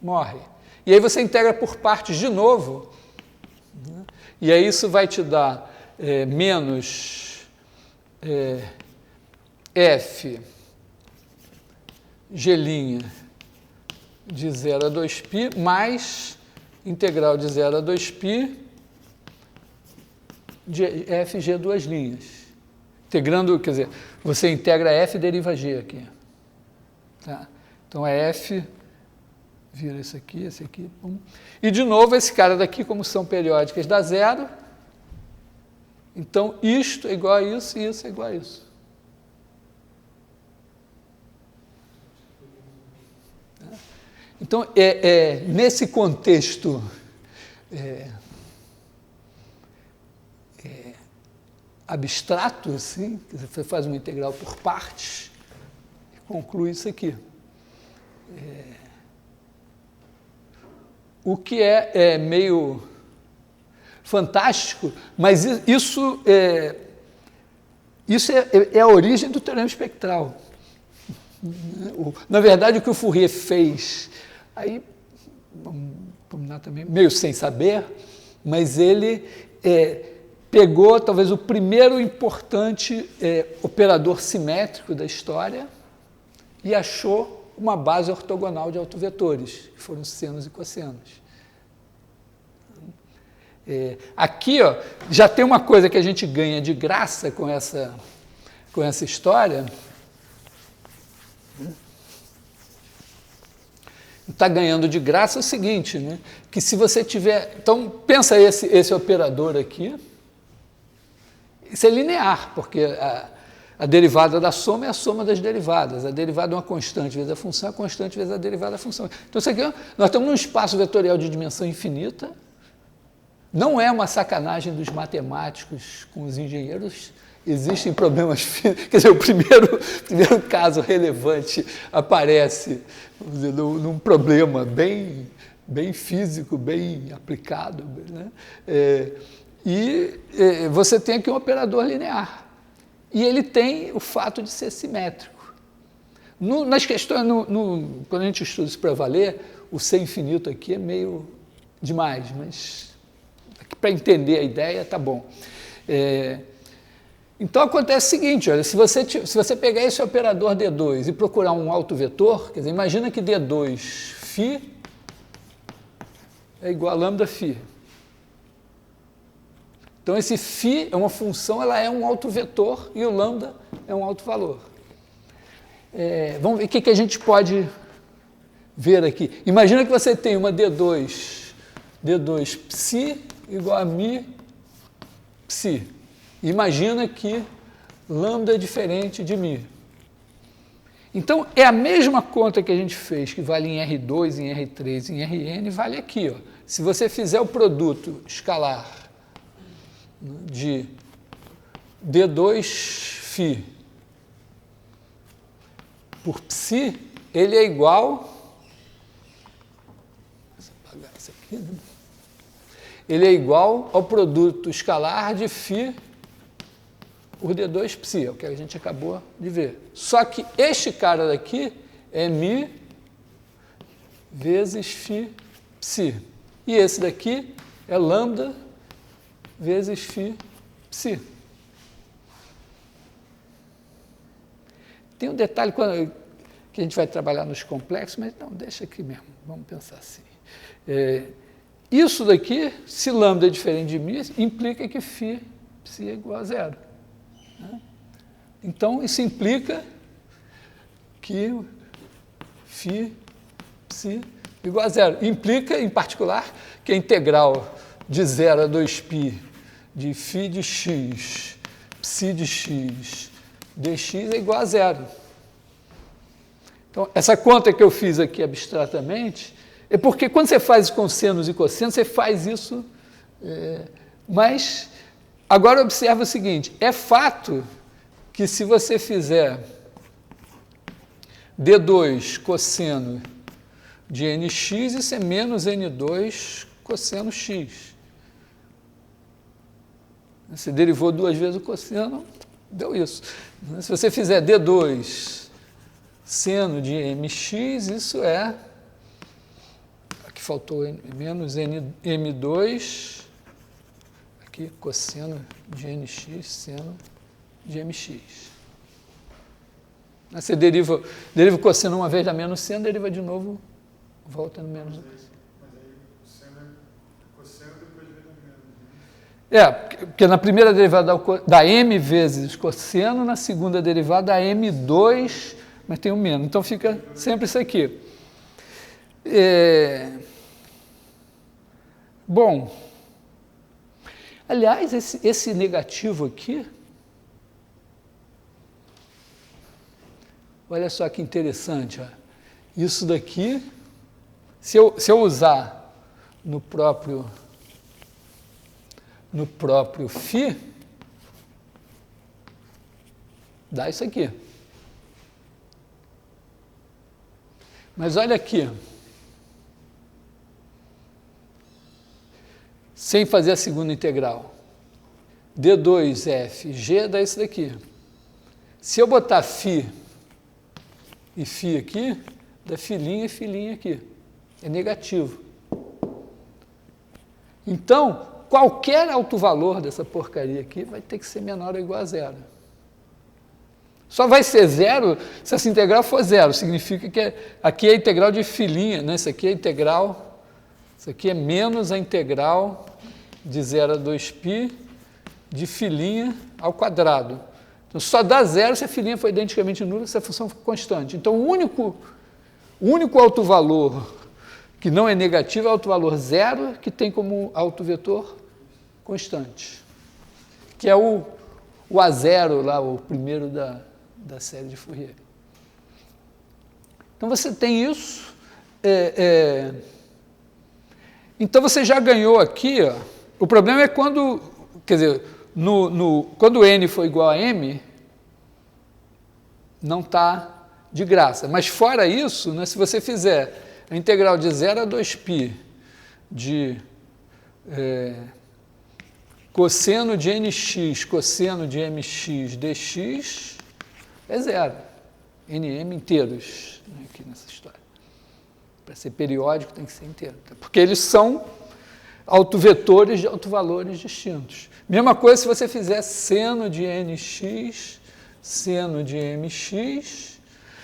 Speaker 1: morre. E aí você integra por partes de novo, né? E aí isso vai te dar menos F G' de 0 a 2π mais integral de 0 a 2π de f g duas linhas. Integrando, quer dizer, você integra f e deriva g aqui. Tá? Então é f, vira esse aqui, pum. E de novo esse cara daqui, como são periódicas, dá zero. Então isto é igual a isso e isso é igual a isso. Então, nesse contexto abstrato, assim, você faz uma integral por partes e conclui isso aqui. O que é meio fantástico, mas isso é a origem do teorema espectral. Na verdade, o que o Fourier fez, aí, vamos combinar também, meio sem saber, mas ele pegou talvez o primeiro importante operador simétrico da história e achou uma base ortogonal de autovetores, que foram senos e cossenos. Aqui, ó, já tem uma coisa que a gente ganha de graça com essa história. Está ganhando de graça é o seguinte, né? Que se você tiver... Então, pensa esse operador aqui. Isso é linear, porque a derivada da soma é a soma das derivadas. A derivada é uma constante vezes a função, a constante vezes a derivada da função. Então, isso aqui, nós estamos num espaço vetorial de dimensão infinita. Não é uma sacanagem dos matemáticos com os engenheiros. Existem problemas físicos. Quer dizer, o primeiro caso relevante aparece, vamos dizer, num problema bem físico, bem aplicado. Né? E você tem aqui um operador linear. E ele tem o fato de ser simétrico. Nas questões, quando a gente estuda isso para valer, o ser infinito aqui é meio demais, mas para entender a ideia está bom. Então acontece o seguinte, olha, se você pegar esse operador D2 e procurar um autovetor, quer dizer, imagina que D2 φ é igual a lambda φ. Então esse φ é uma função, ela é um autovetor e o lambda é um autovalor. Vamos ver o que a gente pode ver aqui. Imagina que você tem uma D2 psi igual a mi psi. Imagina que lambda é diferente de mi. Então, é a mesma conta que a gente fez, que vale em R2, em R3, em Rn, vale aqui. Ó. Se você fizer o produto escalar de D2 φ por psi, ele é igual... Deixa eu apagar isso aqui, né? Ele é igual ao produto escalar de φ por D2 psi, é o que a gente acabou de ver. Só que este cara daqui é mi vezes φ psi. E esse daqui é lambda vezes φ psi. Tem um detalhe que a gente vai trabalhar nos complexos, mas não, deixa aqui mesmo, vamos pensar assim. Isso daqui, se lambda é diferente de mi, implica que φ psi é igual a zero. Né? Então, isso implica que φ psi é igual a zero. Implica, em particular, que a integral de 0 a 2π de φ de x, psi de x, dx é igual a zero. Então, essa conta que eu fiz aqui abstratamente é porque quando você faz com senos e cossenos, você faz isso, mas agora observa o seguinte, é fato que se você fizer D2 cosseno de nx, isso é menos n2 cosseno x. Você derivou duas vezes o cosseno, deu isso. Se você fizer D2 seno de mx, isso é... Aqui faltou menos m2, aqui cosseno de nx, seno de mx. Você deriva o cosseno uma vez da menos seno, deriva de novo, volta no menos.
Speaker 2: Mas aí o seno é cosseno depois vem no menos.
Speaker 1: Porque na primeira derivada dá m vezes cosseno, na segunda derivada dá m2, mas tem o menos. Então fica sempre isso aqui. Bom, aliás, esse negativo aqui, olha só que interessante, ó. Isso daqui, se eu usar no próprio φ, dá isso aqui. Mas olha aqui. sem fazer a segunda integral. D2FG dá isso daqui. Se eu botar φ e φ aqui, dá filinha e filinha aqui. É negativo. Então, qualquer alto valor dessa porcaria aqui vai ter que ser menor ou igual a zero. Só vai ser zero se essa integral for zero. Significa que aqui é a integral de filinha, né? Isso aqui é a integral, isso aqui é menos a integral de 0 a 2π de filinha ao quadrado. Então, só dá zero se a filinha for identicamente nula, se a função for constante. Então, o único alto valor que não é negativo é o alto valor zero, que tem como alto vetor constante, que é o A0 lá, o primeiro da série de Fourier. Então, você tem isso. Então, você já ganhou aqui. Ó. O problema é quando, quer dizer, quando n for igual a m, não está de graça. Mas, fora isso, né, se você fizer a integral de 0 a 2π de cosseno de nx, cosseno de mx dx, é zero. Nm inteiros, né, aqui nessa história. Para ser periódico tem que ser inteiro. Porque eles são autovetores de autovalores distintos. Mesma coisa se você fizer seno de nx, seno de mx.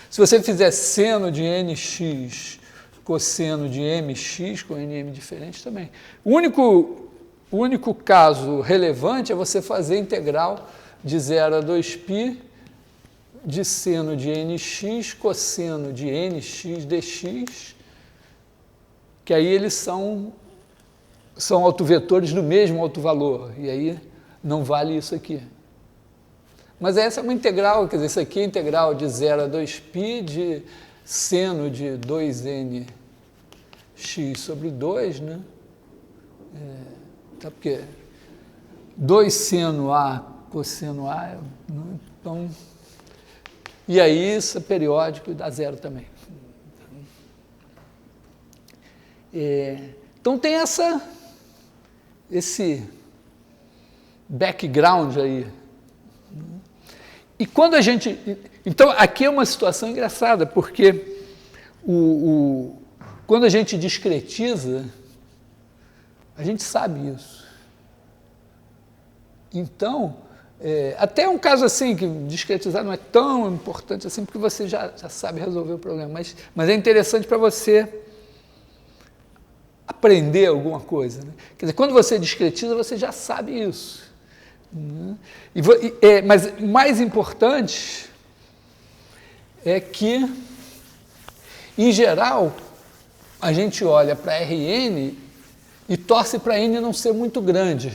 Speaker 1: Se você fizer seno de nx, cosseno de mx, com nm diferente também. O único caso relevante é você fazer a integral de 0 a 2π de seno de nx, cosseno de nx dx, que aí eles são autovetores do mesmo autovalor, e aí não vale isso aqui. Mas essa é uma integral, quer dizer, isso aqui é a integral de 0 a 2π de seno de 2nx sobre 2, né? Tá, porque 2 seno A, cosseno A, então... E aí isso é periódico e dá zero também. Então tem esse background aí. E quando a gente... Então, aqui é uma situação engraçada, porque quando a gente discretiza, a gente sabe isso. Então, até um caso assim, que discretizar não é tão importante assim, porque você já sabe resolver o problema, mas é interessante para você aprender alguma coisa. Né? Quer dizer, quando você discretiza, você já sabe isso. Né? Mas o mais importante é que, em geral, a gente olha para Rn e torce para n não ser muito grande.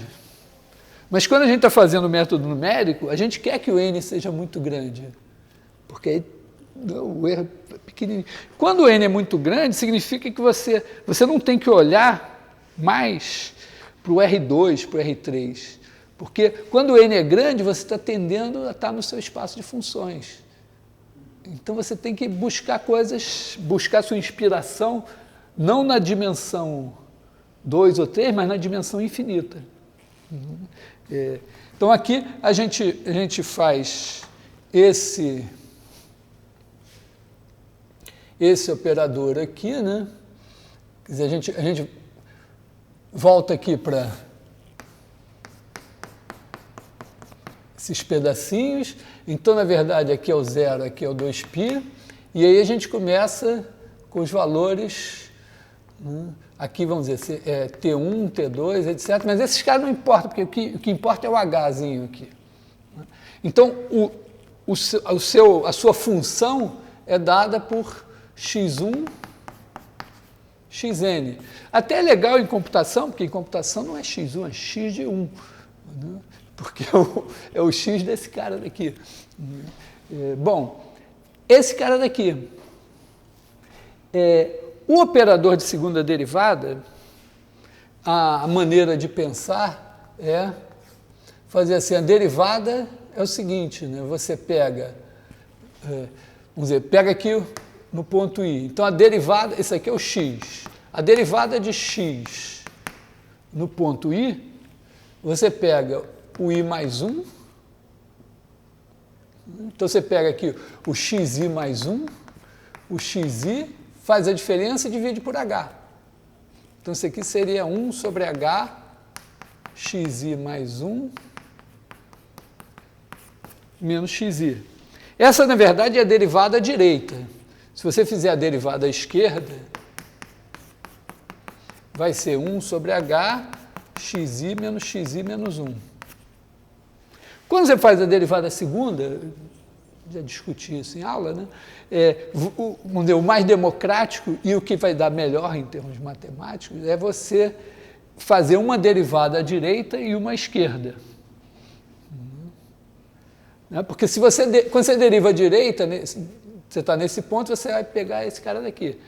Speaker 1: Mas quando a gente está fazendo o método numérico, a gente quer que o n seja muito grande, porque aí o erro é pequenininho. Quando o n é muito grande, significa que você não tem que olhar mais para o R2, para o R3, porque quando o n é grande, você está tendendo a estar no seu espaço de funções. Então você tem que buscar sua inspiração, não na dimensão 2 ou 3, mas na dimensão infinita. Então aqui a gente faz esse operador aqui, né? Quer dizer, a gente volta aqui para esses pedacinhos. Então, na verdade, aqui é o 0, aqui é o 2π, e aí a gente começa com os valores, né? Aqui, vamos dizer, T1, T2, etc. Mas esses caras não importam, porque o que importa é o Hzinho aqui. Então, a sua função é dada por x1, xn. Até é legal em computação, porque em computação não é x1, é x de 1. Né? Porque é o x desse cara daqui. Bom, esse cara daqui... O operador de segunda derivada, a maneira de pensar é fazer assim, a derivada é o seguinte, né? Você pega, vamos dizer, pega aqui no ponto I, então a derivada, esse aqui é o x, a derivada de x no ponto I, você pega o I mais 1, então você pega aqui o xi mais 1, o xi faz a diferença e divide por H. Então isso aqui seria 1 sobre H, xi mais 1, menos xi. Essa, na verdade, é a derivada à direita. Se você fizer a derivada à esquerda, vai ser 1 sobre H, xi menos 1. Quando você faz a derivada segunda, já discuti isso em aula, né? Vamos dizer, o mais democrático e o que vai dar melhor em termos matemáticos é você fazer uma derivada à direita e uma à esquerda. Porque se quando você deriva à direita, você está nesse ponto, você vai pegar esse cara daqui.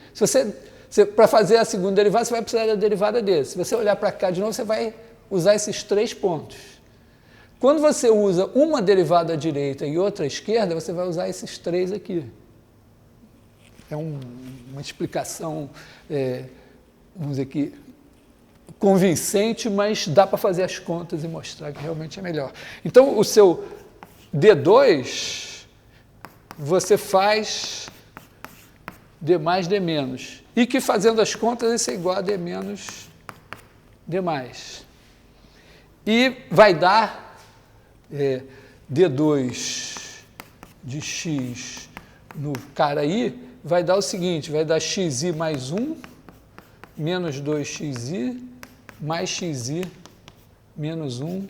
Speaker 1: Para fazer a segunda derivada, você vai precisar da derivada dele. Se você olhar para cá de novo, você vai usar esses 3 pontos. Quando você usa uma derivada à direita e outra à esquerda, você vai usar esses 3 aqui. É uma explicação, vamos dizer aqui, convincente, mas dá para fazer as contas e mostrar que realmente é melhor. Então, o seu D2, você faz D mais D menos. E que fazendo as contas, isso é igual a D menos D mais. E vai dar D2 de X no cara I, vai dar o seguinte, vai dar xi mais 1, menos 2xi, mais xi menos 1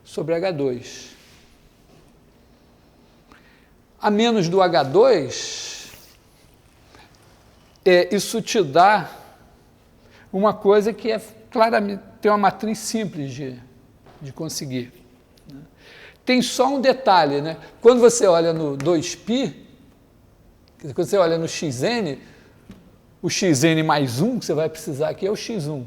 Speaker 1: sobre H2. A menos do H2, isso te dá uma coisa que é claramente, tem uma matriz simples de conseguir. Tem só um detalhe, né? Quando você olha no 2π, quando você olha no xn, o xn mais 1 que você vai precisar aqui é o x1.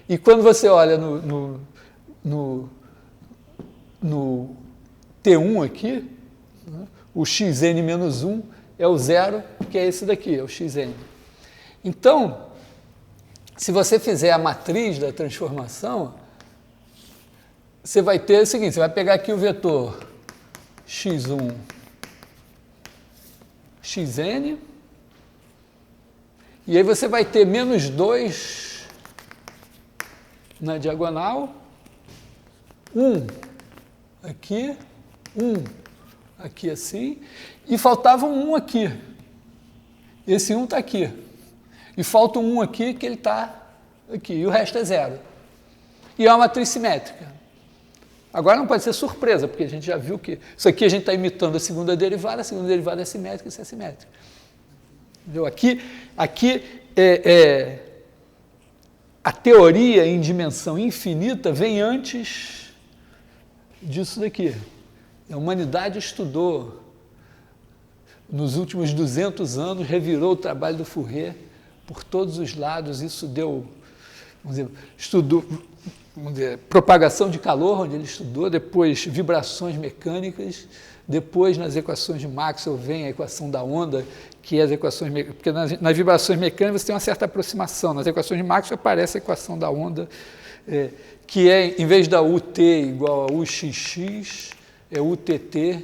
Speaker 1: E quando você olha no T1 aqui, né, o xn menos 1 é o zero, que é esse daqui, é o xn. Então, se você fizer a matriz da transformação, você vai ter o seguinte, você vai pegar aqui o vetor x1, xn, e aí você vai ter menos 2 na diagonal, 1 aqui, 1 aqui assim, e faltava um 1 aqui. Esse 1 está aqui. E falta um 1 aqui que ele está aqui, e o resto é zero. E é uma matriz simétrica. Agora não pode ser surpresa, porque a gente já viu que isso aqui a gente está imitando a segunda derivada é simétrica, isso é simétrica. Entendeu? Aqui a teoria em dimensão infinita vem antes disso daqui. A humanidade estudou, nos últimos 200 anos, revirou o trabalho do Fourier por todos os lados, isso deu, estudou, propagação de calor, onde ele estudou, depois vibrações mecânicas, depois nas equações de Maxwell vem a equação da onda, que é as equações mecânicas, porque nas vibrações mecânicas você tem uma certa aproximação, nas equações de Maxwell aparece a equação da onda, que é, em vez da UT igual a UXX, é UTT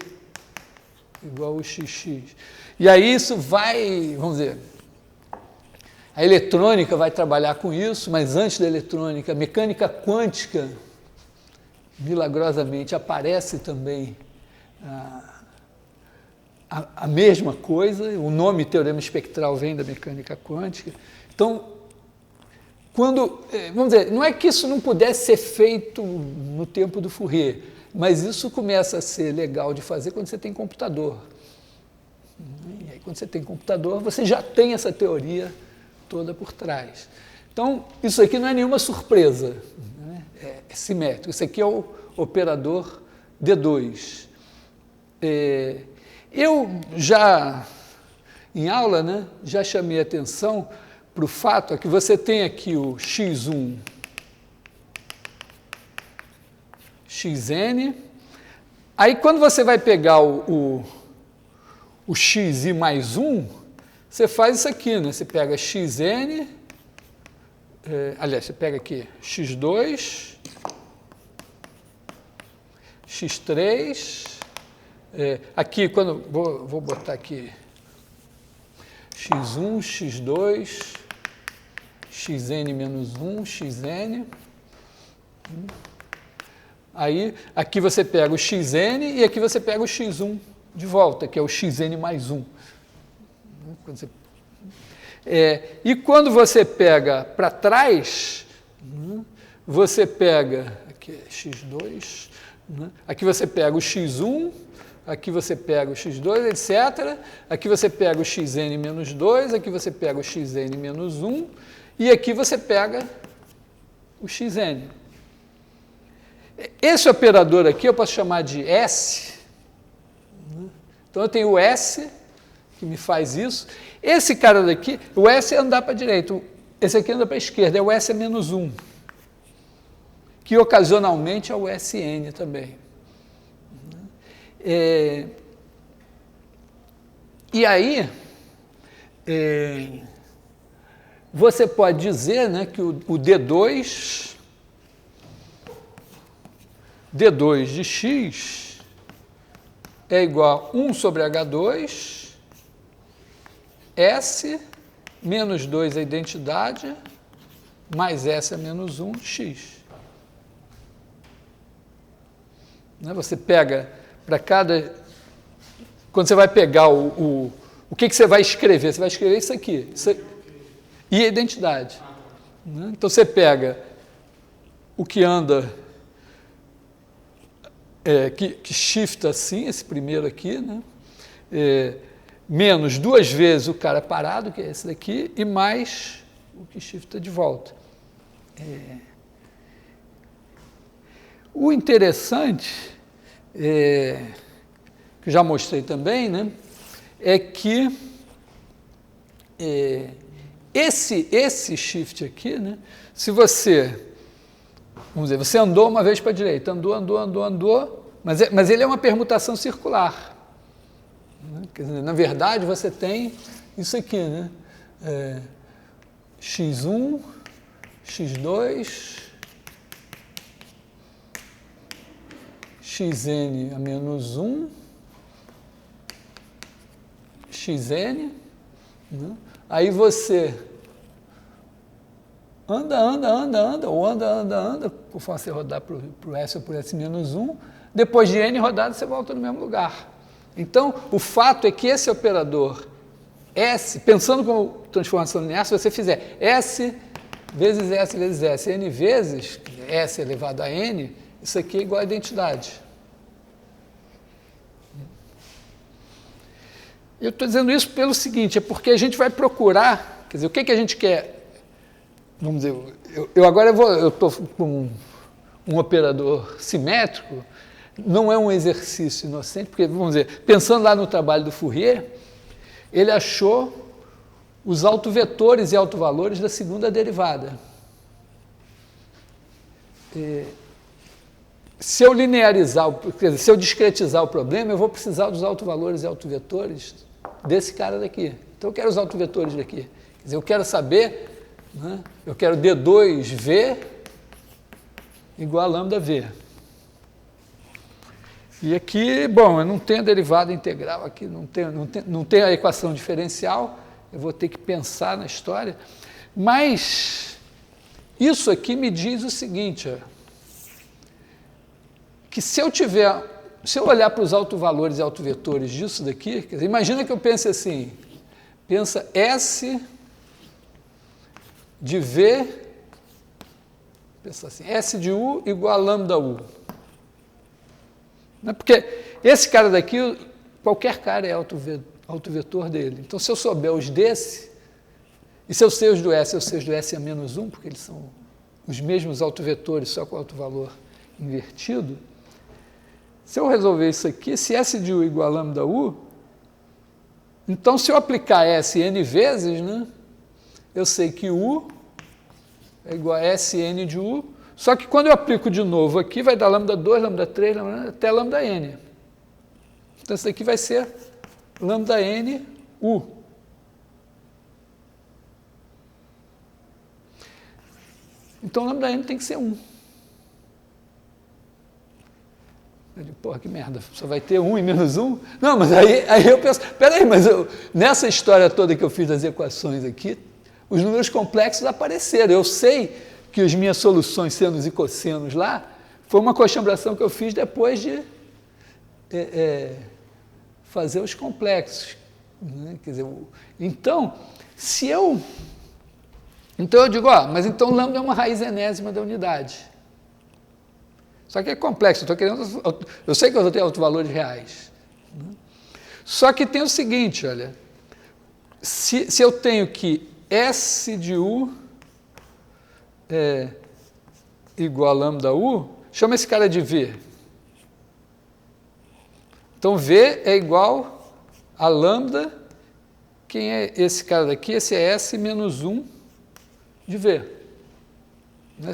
Speaker 1: igual a UXX. E aí isso vai, vamos dizer, a eletrônica vai trabalhar com isso, mas antes da eletrônica, a mecânica quântica, milagrosamente, aparece também a mesma coisa, o nome teorema espectral vem da mecânica quântica. Então, vamos dizer, não é que isso não pudesse ser feito no tempo do Fourier, mas isso começa a ser legal de fazer quando você tem computador. E aí, quando você tem computador, você já tem essa teoria toda por trás. Então, isso aqui não é nenhuma surpresa, né? É simétrico. Isso aqui é o operador D2. Eu já, em aula, né, já chamei a atenção para o fato que você tem aqui o x1, xn, aí quando você vai pegar o xi mais 1, você faz isso aqui, né? Você pega xn aliás, você pega aqui x2, x3, aqui, quando vou botar aqui x1, x2, xn menos 1, xn. Aí, aqui você pega o xn e aqui você pega o x1 de volta, que é o xn mais 1. E quando você pega para trás, você pega, aqui é x2, aqui você pega o x1, aqui você pega o x2, etc. Aqui você pega o xn menos 2, aqui você pega o xn menos 1, e aqui você pega o xn. Esse operador aqui eu posso chamar de S. Então eu tenho o S, que me faz isso. Esse cara daqui, o S é andar para a direita, esse aqui anda para a esquerda, é o S é menos 1, que ocasionalmente é o Sn também. E aí, você pode dizer, né, que o D2 de x é igual a 1 sobre H2, S menos 2 é a identidade, mais S é menos 1, x. Você pega para cada... Quando você vai pegar o que você vai escrever? Você vai escrever isso aqui. E a identidade. Então você pega o que anda, que shifta assim, esse primeiro aqui, né? Menos 2 vezes o cara parado, que é esse daqui, e mais o que shifta de volta. O interessante, que já mostrei também, né, é que esse shift aqui, né, se você, vamos dizer, você andou uma vez para a direita, andou, mas ele é uma permutação circular. Quer dizer, na verdade, você tem isso aqui, né? x1, x2, xn a menos 1, xn, né? Aí você anda, conforme você rodar para o S ou para o S menos 1, depois de n rodadas você volta no mesmo lugar. Então, o fato é que esse operador S, pensando como transformação linear, se você fizer S vezes S vezes S, n vezes, S elevado a n, isso aqui é igual a identidade. Eu estou dizendo isso pelo seguinte, é porque a gente vai procurar, quer dizer, o que a gente quer, vamos dizer, eu estou com um operador simétrico, não é um exercício inocente, porque, vamos dizer, pensando lá no trabalho do Fourier, ele achou os autovetores e autovalores da segunda derivada. Se eu linearizar, quer dizer, se eu discretizar o problema, eu vou precisar dos autovalores e autovetores desse cara daqui. Então, eu quero os autovetores daqui. Quer dizer, eu quero saber, né, eu quero D2V igual a lambda V. E aqui, bom, eu não tenho a derivada integral aqui, não tenho a equação diferencial, eu vou ter que pensar na história, mas isso aqui me diz o seguinte, que se eu olhar para os autovalores e autovetores disso daqui, quer dizer, imagina que eu pense assim, pensa S de V, pensa assim, S de U igual a lambda U. Porque esse cara daqui, qualquer cara é autovetor dele. Então, se eu souber os desse, e se eu sei os do S, eu sei os do S a menos 1, porque eles são os mesmos autovetores, só com autovalor invertido, se eu resolver isso aqui, se S de U igual a lambda U, então, se eu aplicar S n vezes, né, eu sei que U é igual a Sn de U, só que quando eu aplico de novo aqui, vai dar lambda 2, lambda 3, até lambda n. Então, isso daqui vai ser lambda n U. Então, lambda n tem que ser 1. Eu digo, porra, que merda, só vai ter 1 e menos 1? Não, mas aí eu penso, peraí, mas nessa história toda que eu fiz das equações aqui, os números complexos apareceram. Eu sei que as minhas soluções, senos e cossenos lá, foi uma coxambração que eu fiz depois de fazer os complexos. Né? Quer dizer, então, então eu digo, mas então lambda é uma raiz enésima da unidade. Só que é complexo, eu sei que eu vou ter autovalores reais. Né? Só que tem o seguinte, olha, se eu tenho que S de U é igual a lambda U, chama esse cara de V. Então, V é igual a lambda, quem é esse cara daqui? Esse é S menos 1 de V.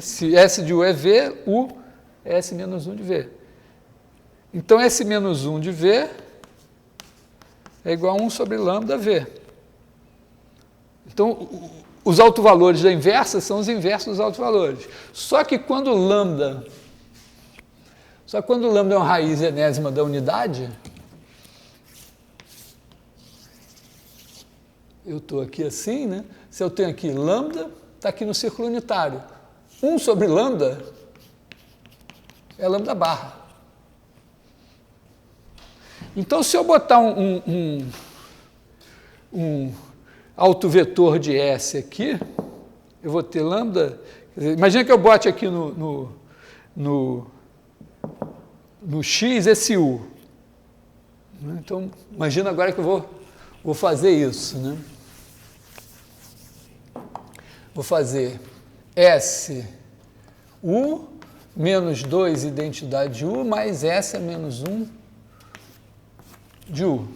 Speaker 1: Se S de U é V, U é S menos 1 de V. Então, S menos 1 de V é igual a 1 sobre lambda V. Então, os autovalores da inversa são os inversos dos autovalores. Só que quando lambda é uma raiz enésima da unidade, eu estou aqui assim, né? Se eu tenho aqui lambda, está aqui no círculo unitário. 1 sobre lambda é lambda barra. Então, se eu botar um autovetor de S aqui, eu vou ter lambda. Imagina que eu bote aqui no X esse U. Então, imagina agora que eu vou fazer isso. Né? Vou fazer S U menos 2 identidade de U mais S menos 1 de U.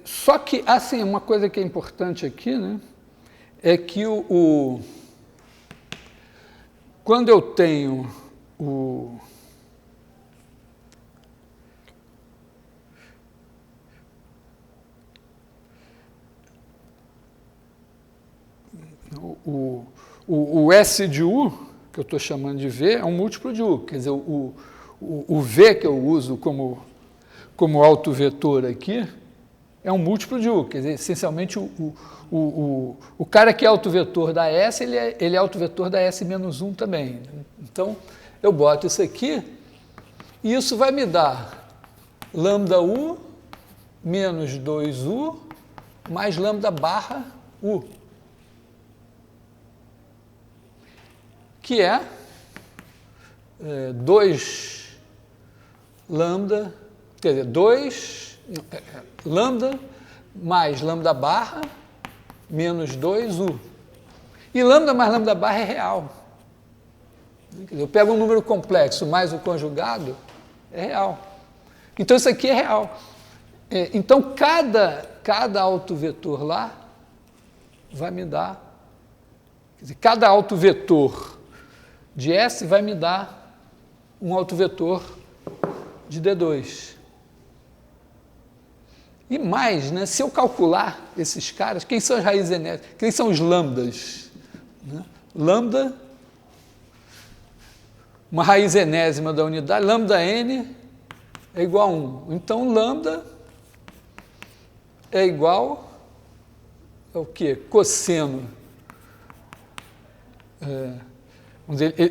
Speaker 1: Só que, assim, uma coisa que é importante aqui, né, é que quando eu tenho o S de U, que eu estou chamando de V, é um múltiplo de U. Quer dizer, o V que eu uso como autovetor aqui é um múltiplo de U. Quer dizer, essencialmente, o cara que é autovetor da S, ele é autovetor da S menos 1 também. Então, eu boto isso aqui e isso vai me dar lambda U menos 2U mais lambda barra U. Que é 2 lambda, quer dizer, 2 lambda mais lambda barra menos 2U. E lambda mais lambda barra é real. Eu pego um número complexo mais o conjugado, é real. Então, isso aqui é real. Então, cada autovetor lá vai me dar, quer dizer, cada autovetor de S vai me dar um autovetor de D2. E mais, né, se eu calcular esses caras, quem são as raízes enésimas? Quem são os lambdas? Né? Lambda, uma raiz enésima da unidade, lambda n é igual a 1. Então, lambda é igual ao quê? Cosseno.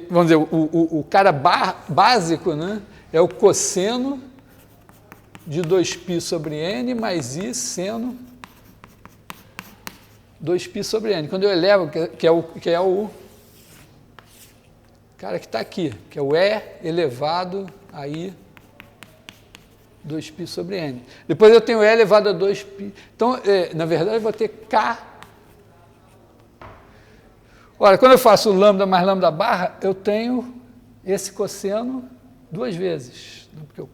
Speaker 1: Vamos dizer, o cara básico, né, é o cosseno de 2π sobre n mais i seno 2π sobre n. Quando eu elevo, que é o cara que está aqui, que é o E elevado a i 2π sobre n. Depois eu tenho E elevado a 2π. Então, na verdade, eu vou ter K. Ora, quando eu faço lambda mais lambda barra, eu tenho esse cosseno 2 vezes, né, porque eu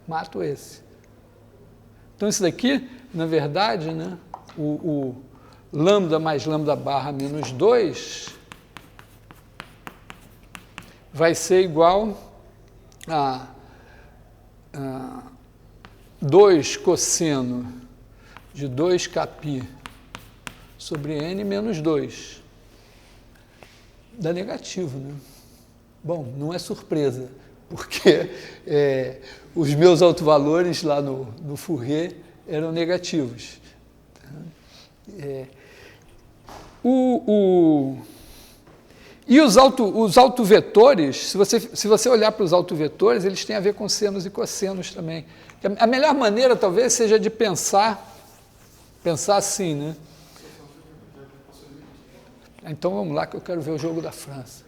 Speaker 1: mato esse. Então, isso daqui, na verdade, né, o lambda mais lambda barra menos 2 vai ser igual a 2 cosseno de 2κ sobre n menos 2. Dá negativo, né? Bom, não é surpresa, porque os meus autovalores lá no Fourier eram negativos. E os autovetores, se você olhar para os autovetores, eles têm a ver com senos e cossenos também. A melhor maneira, talvez, seja de pensar assim, né? Então vamos lá que eu quero ver o jogo da França.